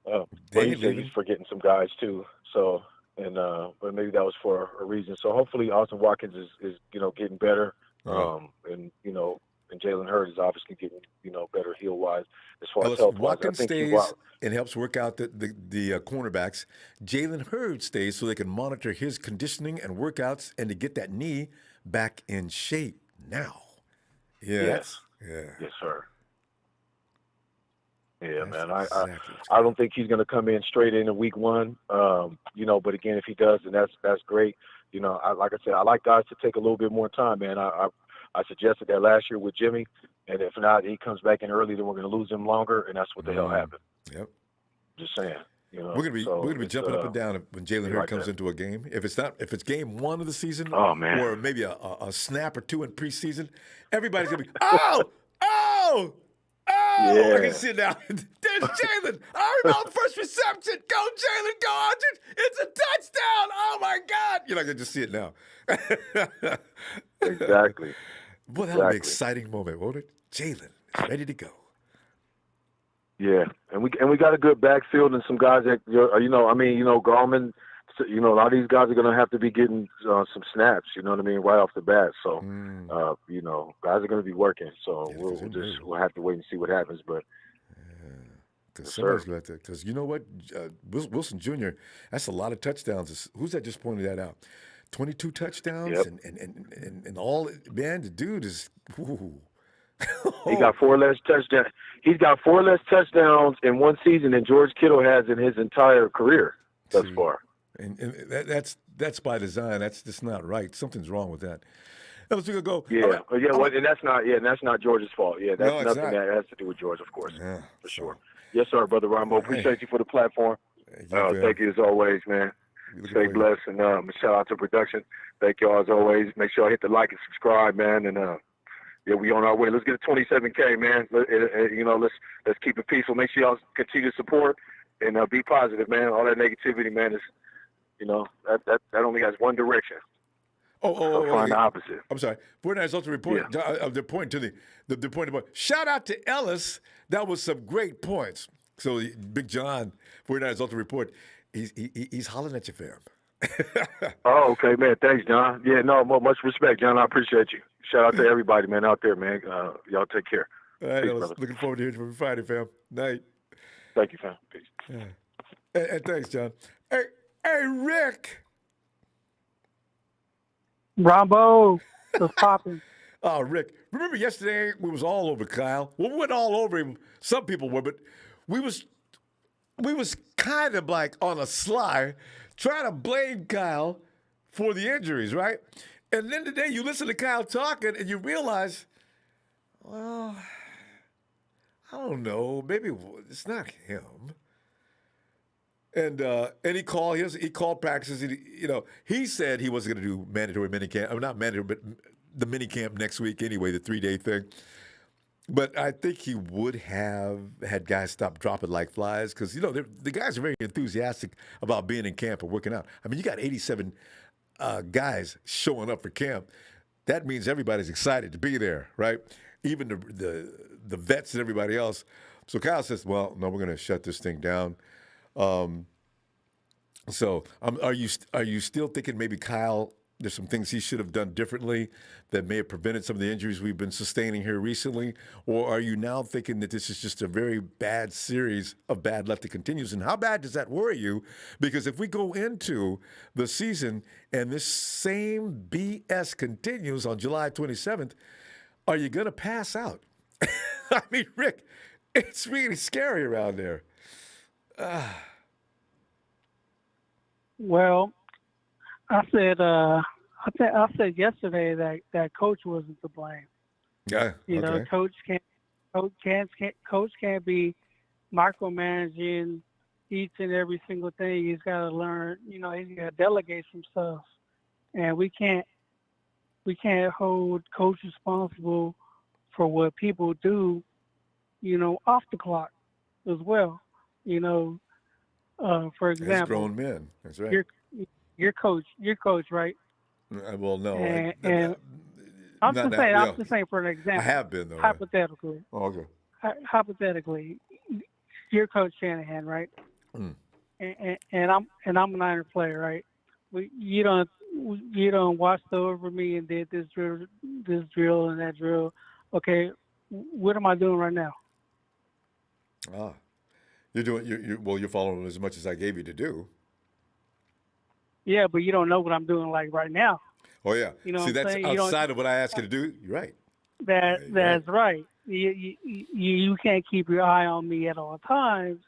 But he said he's forgetting some guys too. So but maybe that was for a reason. So hopefully Austin Watkins is getting better, and Jalen Hurd is obviously getting better heel wise as far as health wise. Watkins stays and helps work out the cornerbacks. Jalen Hurd stays so they can monitor his conditioning and workouts and to get that knee back in shape now. Yes, sir. Yeah, That's man. exactly I don't think he's going to come in straight into week one. But again, if he does, then that's great. Like I said, I like guys to take a little bit more time, man. I suggested that last year with Jimmy, and if not, he comes back in early, then we're going to lose him longer, and that's what the hell happened. Yep. Just saying. We're gonna be jumping up and down when Jalen Hurd comes into a game. If it's game one of the season, or maybe a snap or two in preseason, everybody's gonna be oh. Yeah. I can see it now. There's Jalen. I remember first reception. Go Jalen, go Archie. It's a touchdown. Oh my God. You're not gonna just see it now. Exactly. Boy, that'll be an exciting moment, won't it? Jalen is ready to go. Yeah, and we got a good backfield and some guys that Garmin. A lot of these guys are going to have to be getting some snaps. You know what I mean, right off the bat. So, guys are going to be working. So we'll have to wait and see what happens. But because somebody's going to, because you know what, Wilson Jr. That's a lot of touchdowns. Who's that just pointed that out? 22 touchdowns and all. Man, the dude is. Ooh, He got 4 less touchdowns. He's got 4 less touchdowns in one season than George Kittle has in his entire career thus far. And that's by design. That's just not right. Something's wrong with that. Now let's go. Yeah, and that's not George's fault. Yeah, that's No, nothing that has to do with George, of course, Yeah, for sure. Yes, sir, Brother Ronbo. Appreciate you for the platform. Thank you as always, man. Stay blessed, and shout out to production. Thank y'all as always. Make sure I hit the like and subscribe, man. And we on our way. Let's get to 27K, man. Let's keep it peaceful. Make sure y'all continue to support and be positive, man. All that negativity, man, is that only has one direction. Find the opposite. I'm sorry. 49ers Ultimate Report. Yeah. The point to the point about. Shout out to Ellis. That was some great points. So Big John, 49ers Ultimate Report. He's hollering at you, fam. Oh, okay, man. Thanks, John. Yeah, no, much respect, John. I appreciate you. Shout out to everybody, man, out there, man. Y'all take care. All right, Peace, Ellis. brother. Looking forward to hearing from you Friday, fam. Night. Thank you, fam. Peace. Yeah. And thanks, John. Hey, Rick. Ronbo, what's popping? Oh, Rick. Remember yesterday we was all over Kyle? Well, we went all over him. Some people were, but we was kind of like on a sly trying to blame Kyle for the injuries, right? And then today you listen to Kyle talking and you realize, well, I don't know, maybe it's not him. And he called practices. He said he wasn't going to do mandatory minicamp. I mean, not mandatory, but the minicamp next week anyway, the 3-day thing. But I think he would have had guys stop dropping like flies because, the guys are very enthusiastic about being in camp and working out. I mean, you got 87 guys showing up for camp. That means everybody's excited to be there, right? Even the vets and everybody else. So Kyle says, well, no, we're going to shut this thing down. So are you still thinking maybe Kyle, there's some things he should have done differently that may have prevented some of the injuries we've been sustaining here recently? Or are you now thinking that this is just a very bad series of bad luck that continues? And how bad does that worry you? Because if we go into the season and this same BS continues on July 27th, are you going to pass out? I mean, Rick, it's really scary around there. Well, I said yesterday that coach wasn't to blame. Yeah, Coach can't be micromanaging each and every single thing. He's got to learn. He's got to delegate some stuff, and we can't hold coach responsible for what people do. Off the clock as well. For example, as grown men. That's right. Your coach, right? Well, no. I'm just saying for an example. I have been though. Hypothetically. Oh, okay. Hypothetically, you're Coach Shanahan, right? Mm. And I'm a Niner player, right? You don't watched over me and did this drill and that drill. Okay, what am I doing right now? You're following as much as I gave you to do. Yeah, but you don't know what I'm doing like right now. Oh yeah. See, that's outside of what I asked you to do. You're right. That's right. You can't keep your eye on me at all times.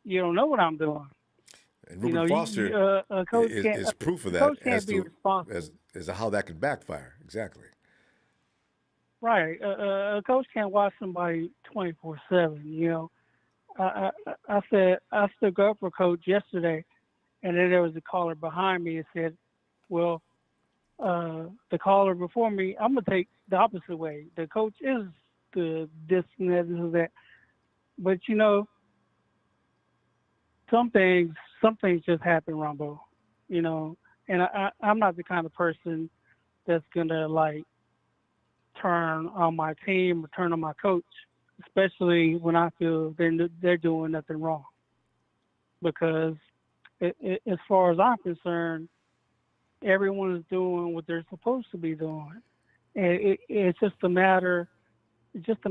You don't know what I'm doing. And Ruben Foster is proof of that as to how that can backfire. Exactly. Right. A coach can't watch somebody 24/7. I said I stood up for coach yesterday, and then there was a caller behind me and said, "Well, the caller before me, I'm gonna take the opposite way. The coach is the this and that, this and that." But some things just happen, Ronbo. And I'm not the kind of person that's gonna turn on my team or turn on my coach, especially when I feel they're doing nothing wrong. Because as far as I'm concerned, everyone is doing what they're supposed to be doing, and it's just a matter. It's just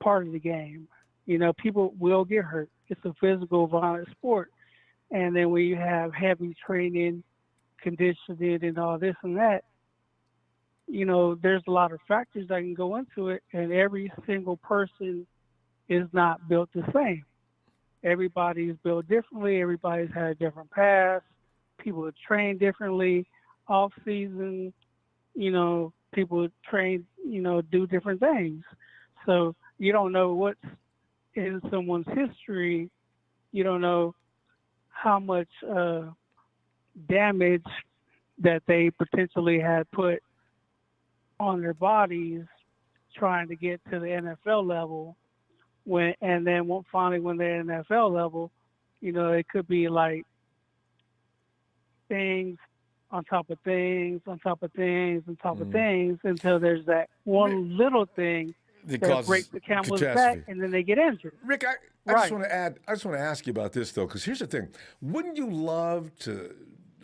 part of the game. People will get hurt. It's a physical, violent sport, and then when you have heavy training, conditioning, and all this and that, there's a lot of factors that can go into it, and every single person is not built the same. Everybody's built differently. Everybody's had a different past. People train differently. Off season, people train, do different things. So you don't know what's in someone's history. You don't know how much damage that they potentially had put on their bodies trying to get to the NFL level. And then finally when they're NFL level, it could be like things on top of things, on top of things, on top of things, until there's that one little thing that breaks the camel's back, and then they get injured. Rick, I just want to ask you about this, though, because here's the thing. Wouldn't you love to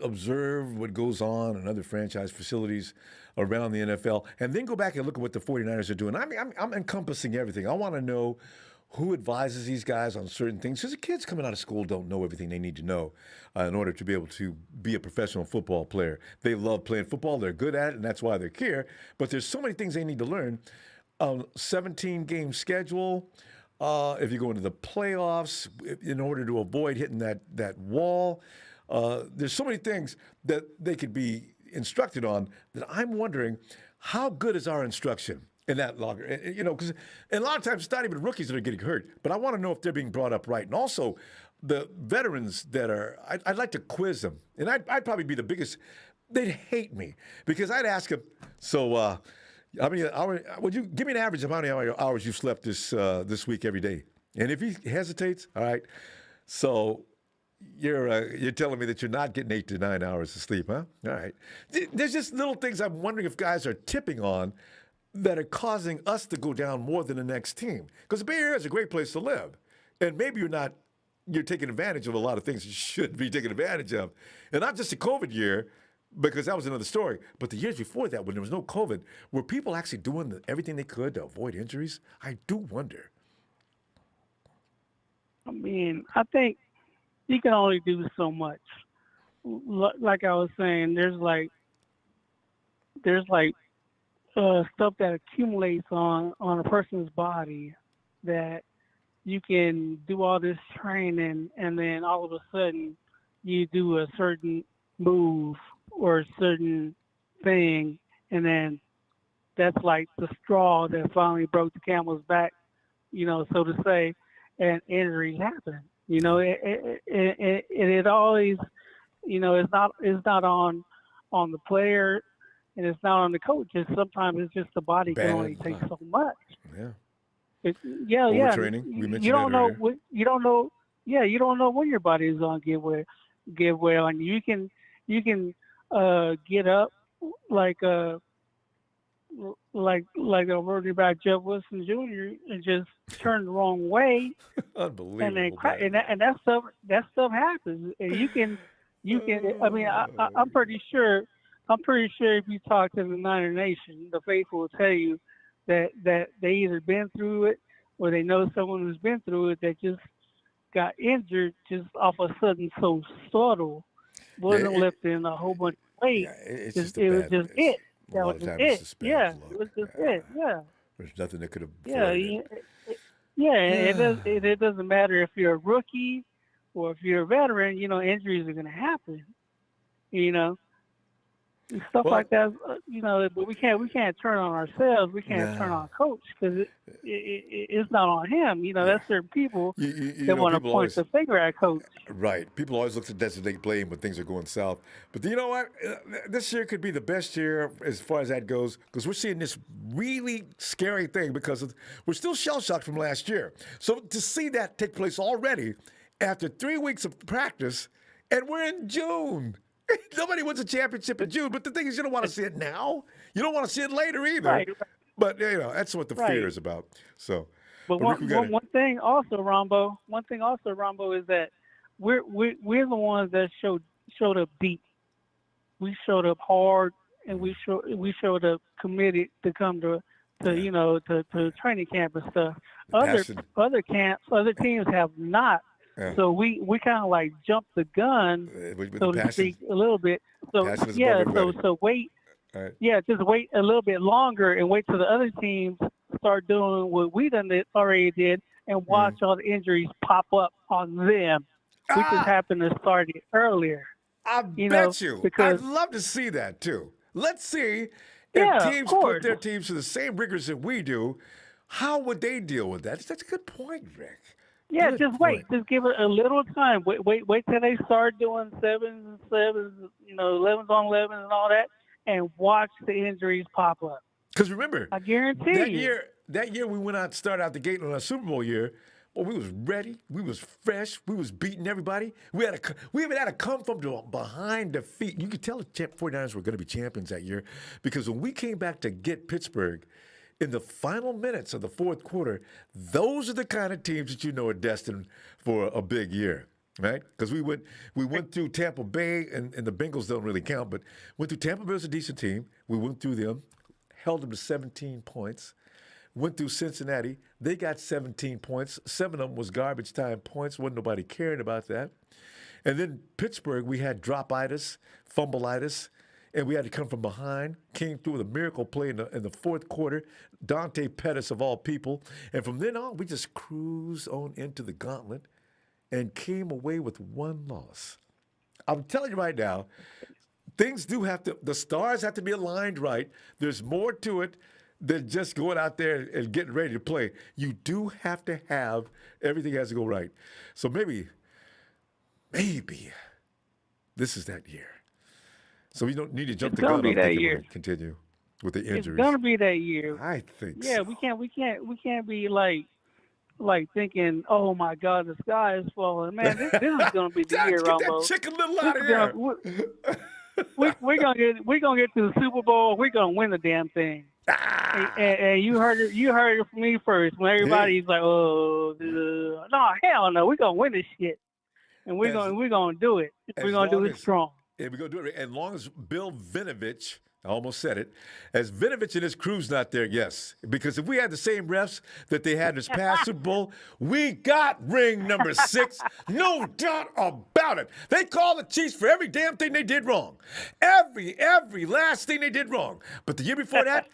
observe what goes on in other franchise facilities around the NFL and then go back and look at what the 49ers are doing? I mean, I'm encompassing everything. I want to know who advises these guys on certain things, because the kids coming out of school don't know everything they need to know in order to be able to be a professional football player. They love playing football. They're good at it, and that's why they're here. But there's so many things they need to learn. 17-game schedule. If you go into the playoffs, in order to avoid hitting that wall, there's so many things that they could be instructed on that I'm wondering, how good is our instruction in that longer? Because a lot of times it's not even rookies that are getting hurt, but I want to know if they're being brought up right. And also the veterans that are, I'd like to quiz them. And I'd probably be the biggest, they'd hate me because I'd ask them, so how many hours, would you give me an average of how many hours you've slept this week every day? And if he hesitates, all right, so you're telling me that you're not getting 8 to 9 hours of sleep, huh? All right. There's just little things I'm wondering if guys are tipping on that are causing us to go down more than the next team. Because the Bay Area is a great place to live. And maybe you're taking advantage of a lot of things you should be taking advantage of. And not just the COVID year, because that was another story, but the years before that, when there was no COVID, were people actually doing everything they could to avoid injuries? I do wonder. I mean, I think you can only do so much. Like I was saying, there's stuff that accumulates on a person's body that you can do all this training, and then all of a sudden you do a certain move or a certain thing, and then that's like the straw that finally broke the camel's back, so to say, and injuries happen. It always, it's not on the player, and it's not on the coach. Sometimes it's just the body can only take so much. Yeah. Overtraining. We mentioned you don't that know earlier. what you don't know. Yeah, you don't know when your body is gonna give way on you. You can get up like a running back Jeff Wilson Jr. and just turn the wrong way. Unbelievable. And then and that stuff happens. And you can. I mean, I'm pretty sure. If you talk to the Niner Nation, the faithful will tell you that they either been through it or they know someone who's been through it that just got injured just off a sudden so subtle, wasn't lifting a whole bunch of weight. Yeah, it was just it. A lot of times it's just bad luck. It was just it. Yeah. There's nothing that could have. It doesn't matter if you're a rookie or if you're a veteran. Injuries are going to happen. And stuff like that, but we can't turn on ourselves. We can't turn on coach because it's not on him. That's certain people that want to point the finger at coach. Right. People always look to designate blame when things are going south. But you know what? This year could be the best year as far as that goes, because we're seeing this really scary thing because we're still shell-shocked from last year. So to see that take place already after 3 weeks of practice, and we're in June. Nobody wins a championship in June, but the thing is, you don't want to see it now. You don't want to see it later either. Right. But that's what the fear is about. So, but one thing also, Ronbo, is that we're the ones that showed up deep. We showed up hard, and we showed up committed to come to training camp and stuff. Other teams have not. Yeah. So we kind of like jumped the gun, so to speak, a little bit. So so wait Right. Yeah, just wait a little bit longer and wait till the other teams start doing what we already did and watch all the injuries pop up on them. We just happen to start it earlier. I You know, bet you. because I'd love to see that too. Let's see if yeah, of teams course. put their teams to the same rigors that we do. How would they deal with that? That's a good point, Rick. Yeah, Good just point. wait. Just give it a little time. Wait till they start doing 7s and 7s, 11s on 11 and all that, and watch the injuries pop up. Because remember, I guarantee that year we went out, started out the gate on our Super Bowl year. Well, we was ready. We was fresh. We was beating everybody. We even had to come from behind defeat. You could tell the 49ers were going to be champions that year because when we came back to get Pittsburgh in the final minutes of the fourth quarter, those are the kind of teams that you know are destined for a big year, right? Because we went through Tampa Bay, and the Bengals don't really count, but went through Tampa Bay was a decent team. We went through them, held them to 17 points. Went through Cincinnati. They got 17 points. 7 of them was garbage time points. Wasn't nobody caring about that. And then Pittsburgh, we had drop-itis, fumble-itis, and we had to come from behind. Came through with a miracle play in the fourth quarter. Dante Pettis, of all people. And from then on, we just cruised on into the gauntlet and came away with one loss. I'm telling you right now, things do have to, the stars have to be aligned right. There's more to it than just going out there and getting ready to play. You do have to have, everything has to go right. So maybe this is that year. So we don't need to jump the gun on thinking we're going to continue with the injuries. It's gonna be that year. I think Yeah, so. we can't be like thinking, oh my God, the sky is falling. Man, this is gonna be the year, Get that Ronbo. chicken little out of here. We're gonna get to the Super Bowl. We're gonna win the damn thing. And you heard it from me first. When everybody's like, "Oh, no, hell no, we're gonna win this shit, and we're gonna do it. We're gonna do it strong." Yeah, we're gonna do it. As long as Bill Vinovich, I almost said it, as Vinovich and his crew's not there, yes. Because if we had the same refs that they had this past Super Bowl, we got ring number 6, no doubt about it. They called the Chiefs for every damn thing they did wrong, every last thing they did wrong. But the year before that,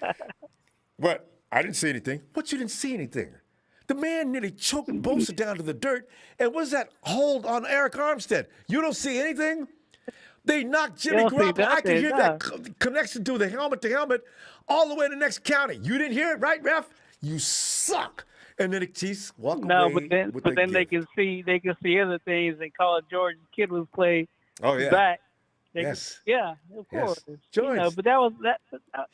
what? I didn't see anything. What, you didn't see anything? The man nearly choked Bosa down to the dirt. And what's that hold on Eric Armstead? You don't see anything? They knocked Jimmy Garoppolo. I can hear that connection to the helmet all the way to the next county. You didn't hear it, right, ref? You suck. And then the Chiefs walk away. No, but then they can see other things. They call it George Kittle's play back. Yes. Yeah, of course. George. But that was that.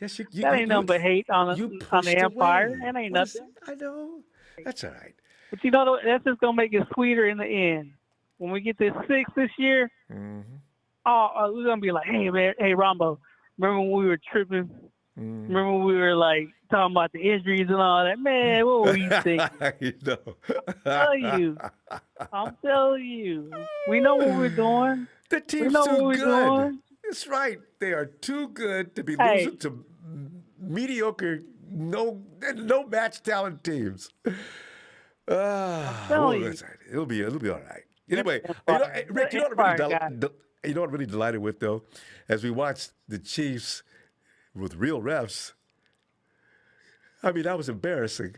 Yes, that ain't nothing but hate on the Empire. That ain't nothing. I know. That's all right. But that's just gonna make it sweeter in the end. When we get to 6 this year, we're gonna be like, hey man, hey Ronbo, remember when we were tripping? Remember when we were like talking about the injuries and all that? Man, what were we thinking? I'm telling you, we know what we're doing. The team's too good. That's right. They are too good to be losing to mediocre, no match talent teams. It'll be all right. Anyway, Rick, you know what I'm really delighted with though, as we watched the Chiefs with real refs. I mean, that was embarrassing.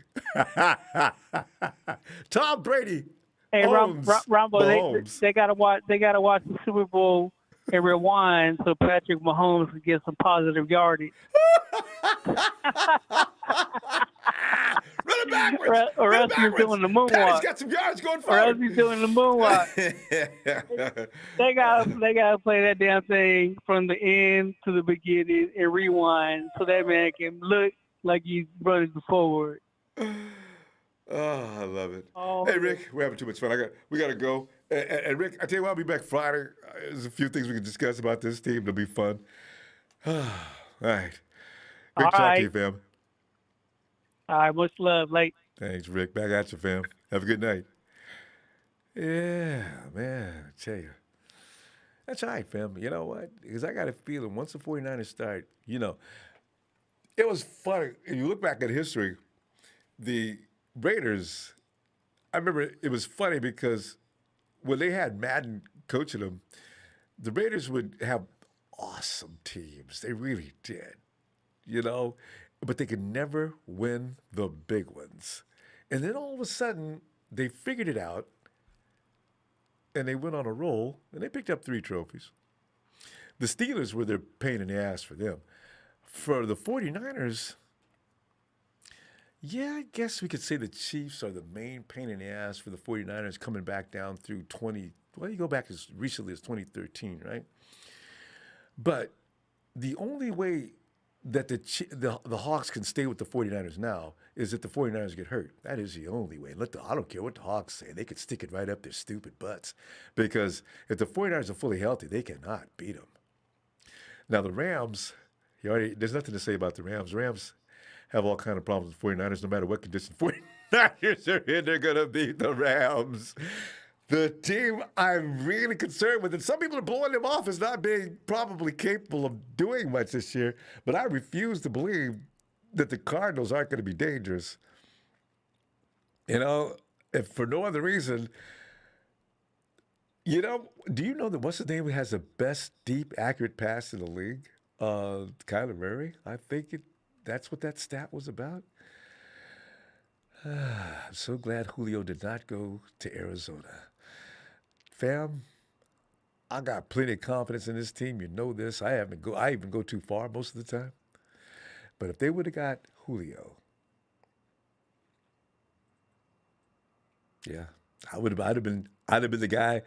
Tom Brady. Hey, Ronbo, they gotta watch the Super Bowl and rewind so Patrick Mahomes can get some positive yardage. Run it backwards. Or else he's doing the moonwalk. Patty's got some yards going forward. Or else he's doing the moonwalk. They gotta play that damn thing from the end to the beginning and rewind so that man can look like he's running forward. Oh, I love it. Hey, Rick, we're having too much fun. We got to go. And Rick, I tell you what, I'll be back Friday. There's a few things we can discuss about this team. It'll be fun. All right. Great talking to you, fam. All right, much love. Late. Thanks, Rick. Back at you, fam. Have a good night. Yeah, man, I tell you. That's all right, fam. You know what? Because I got a feeling once the 49ers start, it was funny. If you look back at history, the Raiders, I remember it was funny because when they had Madden coaching them, the Raiders would have awesome teams. They really did, you know, but they could never win the big ones. And then all of a sudden, they figured it out and they went on a roll and they picked up 3 trophies. The Steelers were their pain in the ass for them. For the 49ers, yeah, I guess we could say the Chiefs are the main pain in the ass for the 49ers coming back down through you go back as recently as 2013, right? But the only way that the Hawks can stay with the 49ers now is if the 49ers get hurt. That is the only way. I don't care what the Hawks say. They could stick it right up their stupid butts. Because if the 49ers are fully healthy, they cannot beat them. Now, the Rams, there's nothing to say about the Rams. Rams have all kind of problems with 49ers. No matter what condition 49ers are in, they're going to beat the Rams. The team I'm really concerned with, and some people are blowing them off as not being probably capable of doing much this year, but I refuse to believe that the Cardinals aren't going to be dangerous. You know, if for no other reason, you know, do you know that what's his name has the best deep, accurate pass in the league? Kyler Murray. I think that's what that stat was about. I'm so glad Julio did not go to Arizona. Fam, I got plenty of confidence in this team. You know this. I even go too far most of the time. But if they would have got Julio, yeah, I'd have been the guy.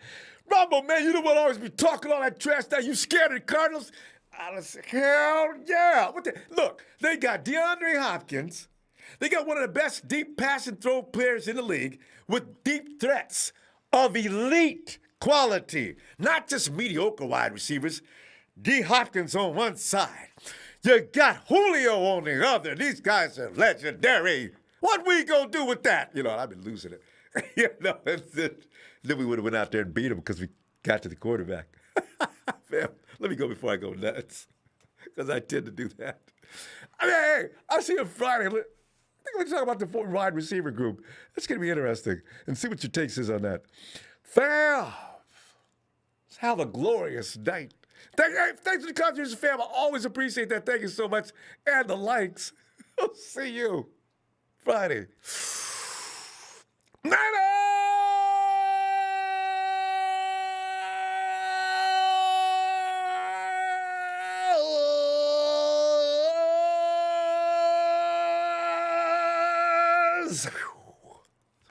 Ronbo, man, you don't want to always be talking all that trash. Now you scared of the Cardinals? I'd have said, hell yeah. Look, they got DeAndre Hopkins. They got one of the best deep pass and throw players in the league with deep threats of elite quality, not just mediocre wide receivers. D. Hopkins on one side. You got Julio on the other. These guys are legendary. What we gonna do with that? You know, I've been losing it. You know, then we would have went out there and beat them because we got to the quarterback. Fam, let me go before I go nuts, because I tend to do that. I mean, hey, I'll see you Friday. I think let's talk about the wide receiver group. That's going to be interesting. And see what your takes is on that. Fam, have a glorious night. Thanks for the contribution, fam. I always appreciate that. Thank you so much. And the likes. I'll see you Friday.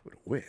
What a win.